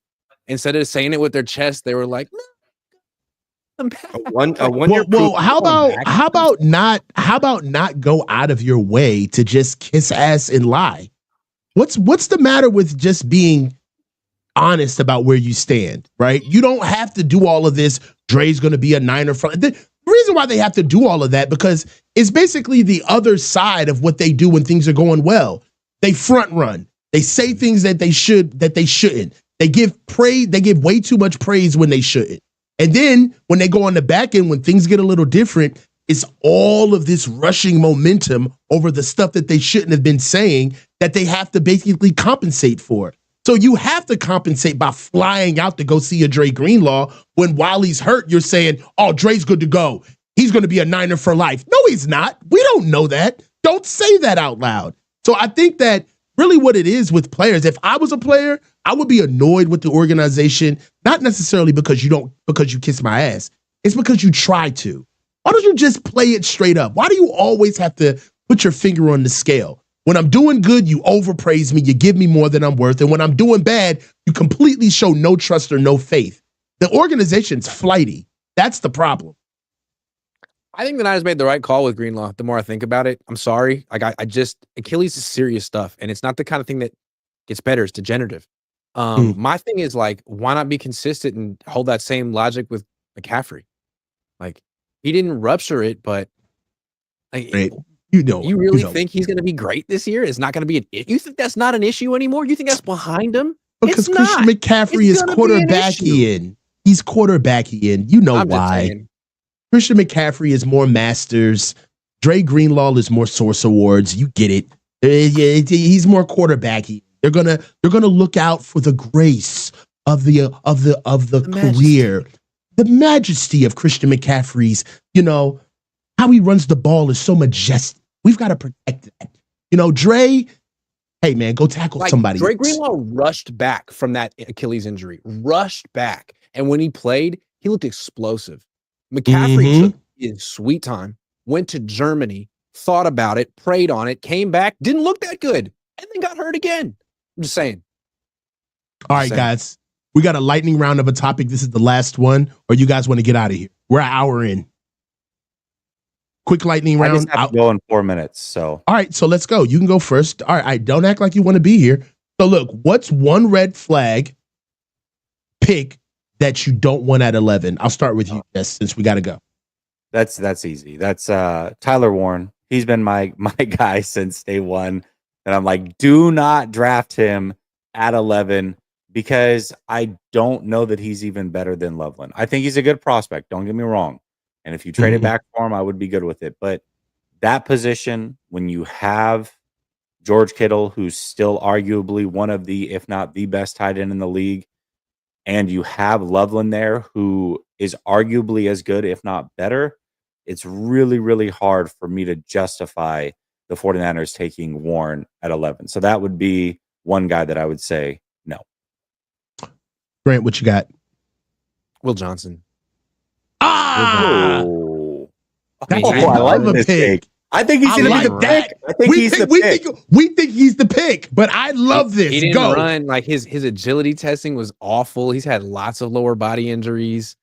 Speaker 4: instead of saying it with their chest, they were like, no.
Speaker 1: Well, how about not go out of your way to just kiss ass and lie? What's the matter with just being honest about where you stand, right? You don't have to do all of this. Dre's going to be a Niner. The reason why they have to do all of that, because it's basically the other side of what they do when things are going well. They front run. They say things that they shouldn't. They give way too much praise when they shouldn't. And then when they go on the back end, when things get a little different, it's all of this rushing momentum over the stuff that they shouldn't have been saying that they have to basically compensate for. So you have to compensate by flying out to go see a Dre Greenlaw when while he's hurt, you're saying, oh, Dre's good to go. He's going to be a Niner for life. No, he's not. We don't know that. Don't say that out loud. So I think that really what it is with players, if I was a player, I would be annoyed with the organization, not necessarily because you kiss my ass. It's because you try to. Why don't you just play it straight up? Why do you always have to put your finger on the scale? When I'm doing good, you overpraise me, you give me more than I'm worth. And when I'm doing bad, you completely show no trust or no faith. The organization's flighty. That's the problem.
Speaker 4: I think the Niners made the right call with Greenlaw. The more I think about it, I'm sorry. Like I just Achilles is serious stuff, and it's not the kind of thing that gets better. It's degenerative. My thing is like, why not be consistent and hold that same logic with McCaffrey? Like he didn't rupture it, but like,
Speaker 1: Right.
Speaker 4: you really think he's going to be great this year? It's not going to be you think that's not an issue anymore? You think that's behind him?
Speaker 1: Because Christian McCaffrey is quarterbacking. He's quarterbacking. You know why? Christian McCaffrey is more Masters. Dre Greenlaw is more Source Awards. You get it. He's more quarterbacky. They're gonna look out for the grace of the career, the majesty of Christian McCaffrey's. How he runs the ball is so majestic. We've got to protect that. Dre. Hey man, go tackle somebody.
Speaker 4: Dre Greenlaw rushed back from that Achilles injury. Rushed back, and when he played, he looked explosive. McCaffrey took his sweet time, went to Germany, thought about it, prayed on it, came back, didn't look that good, and then got hurt again. I'm just saying.
Speaker 1: All right, guys. We got a lightning round of a topic. This is the last one, or you guys want to get out of here? We're an hour in. Quick lightning round.
Speaker 2: I just have to go in 4 minutes. So
Speaker 1: all right, so let's go. You can go first. All right, don't act like you want to be here. So look, what's one red flag pick that you don't want at 11? I'll start with you, Jess, since we got to go.
Speaker 2: That's easy. That's Tyler Warren. He's been my guy since day one. And I'm like, do not draft him at 11 because I don't know that he's even better than Loveland. I think he's a good prospect. Don't get me wrong. And if you trade it back for him, I would be good with it. But that position, when you have George Kittle, who's still arguably one of the, if not the best tight end in the league, and you have Loveland there, who is arguably as good, if not better, it's really, really hard for me to justify the 49ers taking Warren at 11. So that would be one guy that I would say no.
Speaker 1: Grant, what you got?
Speaker 4: Will Johnson.
Speaker 1: I
Speaker 2: like this pick. I think he's going to be the pick. I think he's the pick.
Speaker 1: We think he's the pick, but I love this.
Speaker 4: He didn't run. Like his agility testing was awful. He's had lots of lower body injuries.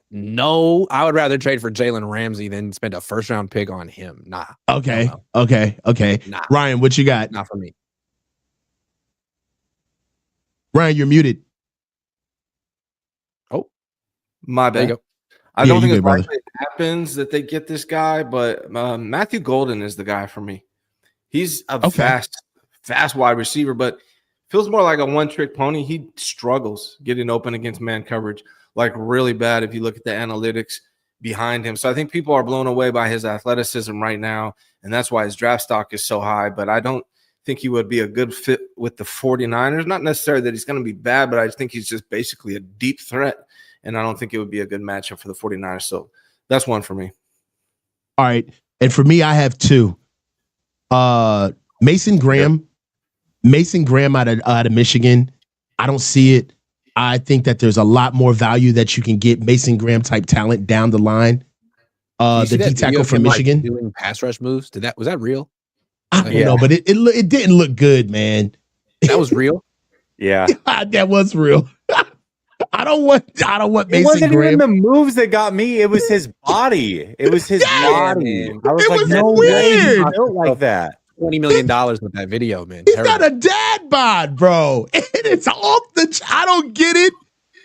Speaker 4: No, I would rather trade for Jalen Ramsey than spend a first-round pick on him. Nah.
Speaker 1: Okay.
Speaker 4: Nah.
Speaker 1: Ryan, what you got?
Speaker 4: Not for me.
Speaker 1: Ryan, you're muted.
Speaker 4: Oh,
Speaker 3: my bad.
Speaker 4: There you go.
Speaker 3: I don't think it's likely it happens that they get this guy, but Matthew Golden is the guy for me. He's a fast wide receiver, but feels more like a one-trick pony. He struggles getting open against man coverage, like really bad if you look at the analytics behind him. So I think people are blown away by his athleticism right now, and that's why his draft stock is so high. But I don't think he would be a good fit with the 49ers. Not necessarily that he's going to be bad, but I think he's just basically a deep threat. And I don't think it would be a good matchup for the 49ers. So that's one for me.
Speaker 1: All right. And for me, I have two. Mason Graham. Mason Graham out of Michigan. I don't see it. I think that there's a lot more value that you can get Mason Graham type talent down the line. The D tackle from Michigan.
Speaker 4: Doing pass rush moves. Was that real?
Speaker 1: I don't know, but it didn't look good, man.
Speaker 4: That was real?
Speaker 2: Yeah.
Speaker 1: That was real. I don't want Mason
Speaker 2: It wasn't
Speaker 1: Graham.
Speaker 2: even the moves that got me. It was his body. It was his body. I was like, no way. I built like that.
Speaker 4: $20 million with that video, man.
Speaker 1: He's got a dad bod, bro. And it's off I don't get it.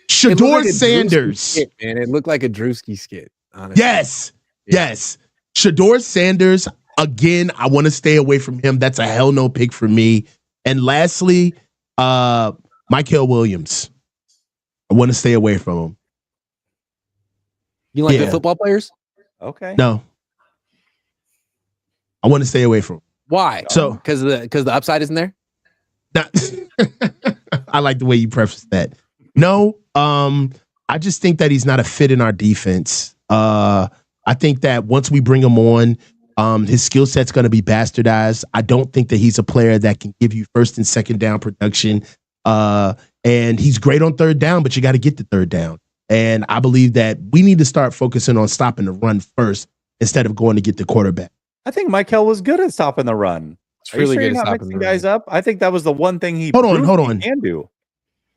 Speaker 1: Shador Sanders.
Speaker 4: Skit, man. It looked like a Drewski skit, honestly.
Speaker 1: Yes. Shador Sanders, again, I want to stay away from him. That's a hell no pick for me. And lastly, Mikael Williams. I want to stay away from him.
Speaker 4: You like good football players?
Speaker 2: Okay.
Speaker 1: No. I want to stay away from him.
Speaker 4: Why?
Speaker 1: So
Speaker 4: because the upside isn't there?
Speaker 1: I like the way you preface that. No, I just think that he's not a fit in our defense. I think that once we bring him on, his skill set's going to be bastardized. I don't think that he's a player that can give you first and second down production. And he's great on third down, but you got to get the third down. And I believe that we need to start focusing on stopping the run first instead of going to get the quarterback.
Speaker 2: I think Mikael was good at stopping the run.
Speaker 4: It's really good at stopping
Speaker 2: the guys up. I think that was the one thing he
Speaker 1: hold on.
Speaker 2: can do.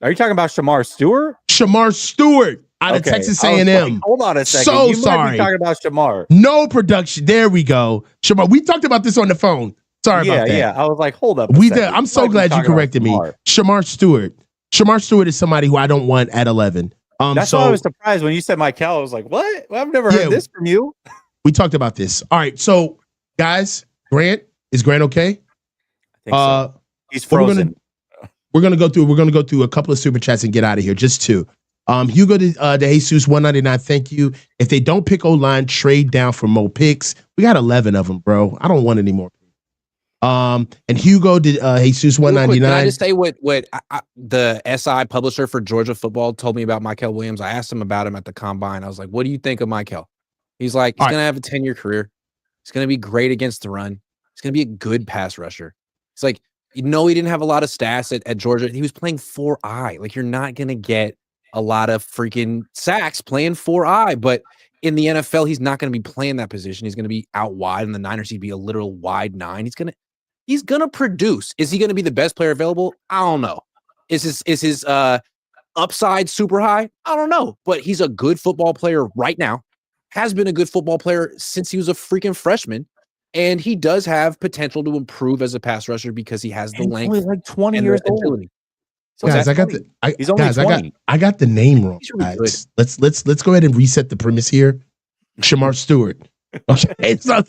Speaker 2: Are you talking about Shamar Stewart?
Speaker 1: Shamar Stewart. out of Texas
Speaker 2: I was
Speaker 1: A&M.
Speaker 2: like, hold on a second.
Speaker 1: So
Speaker 2: you might
Speaker 1: sorry.
Speaker 2: be talking about Shamar.
Speaker 1: No production. There we go. Shamar, we talked about this on the phone. Sorry about that.
Speaker 2: Yeah, I was like, hold up.
Speaker 1: We did. I'm so glad you corrected me. Shamar Stewart. Shamar Stewart is somebody who I don't want at 11.
Speaker 2: That's why I was surprised when you said Michael. I was like, what? Well, I've never heard this from you.
Speaker 1: We talked about this. All right. So, guys, is Grant okay?
Speaker 2: I think so. He's frozen.
Speaker 1: We're gonna go through a couple of super chats and get out of here. Just two. Hugo de Jesus 199. Thank you. If they don't pick O-line, trade down for more picks. We got 11 of them, bro. I don't want any more. And Hugo did Jesus 199.
Speaker 4: Can I just say what the SI publisher for Georgia football told me about Michael Williams? I asked him about him at the combine. I was like, "What do you think of Michael?" He's like, "He's gonna have a 10-year career. He's gonna be great against the run. He's gonna be a good pass rusher." It's like, he didn't have a lot of stats at Georgia. He was playing 4-eye. Like, you're not gonna get a lot of freaking sacks playing 4-eye, but in the NFL, he's not gonna be playing that position. He's gonna be out wide. In the Niners, he'd be a literal wide 9. He's gonna produce. Is he gonna be the best player available? I don't know. Is his upside super high? I don't know. But he's a good football player right now. Has been a good football player since he was a freaking freshman, and he does have potential to improve as a pass rusher because he has the length.
Speaker 2: Only like 20 years old.
Speaker 1: So guys, I got the name wrong. Really guys. Let's go ahead and reset the premise here. Shamar Stewart. Okay, so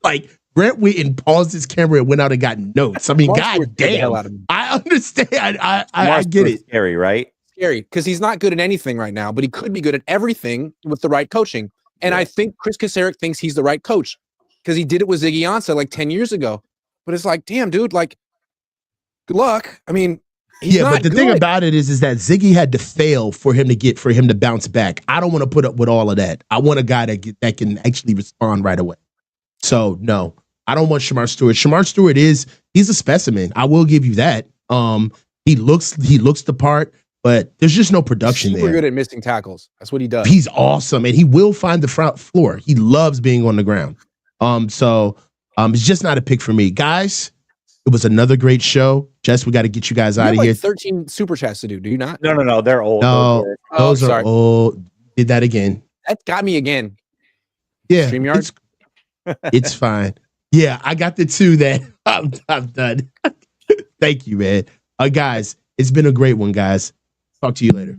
Speaker 1: like Brent Wheaton paused his camera and went out and got notes. I mean, god damn. I understand. I get it.
Speaker 2: Scary, right?
Speaker 4: Scary, because he's not good at anything right now, but he could be good at everything with the right coaching. And I think Chris Kaczmarek thinks he's the right coach because he did it with Ziggy Ansah like 10 years ago. But it's like, damn, dude, like, good luck. I mean,
Speaker 1: but the thing about it is that Ziggy had to fail for him to bounce back. I don't want to put up with all of that. I want a guy that can actually respond right away. So no, I don't want Shamar Stewart. Shamar Stewart he's a specimen. I will give you that. He looks the part, but there's just no production there.
Speaker 4: Super good at missing tackles. That's what he does.
Speaker 1: He's awesome, and he will find the front floor. He loves being on the ground. So it's just not a pick for me, guys. It was another great show. Jess, we got to get you guys out of here.
Speaker 4: 13 super chats to do. Do you not?
Speaker 2: No. They're old.
Speaker 1: No, those are old. Did that again.
Speaker 4: That got me again.
Speaker 1: Yeah.
Speaker 4: StreamYard?
Speaker 1: It's fine. Yeah, I got the two that I'm done. Thank you, man. Guys, it's been a great one, guys. Talk to you later.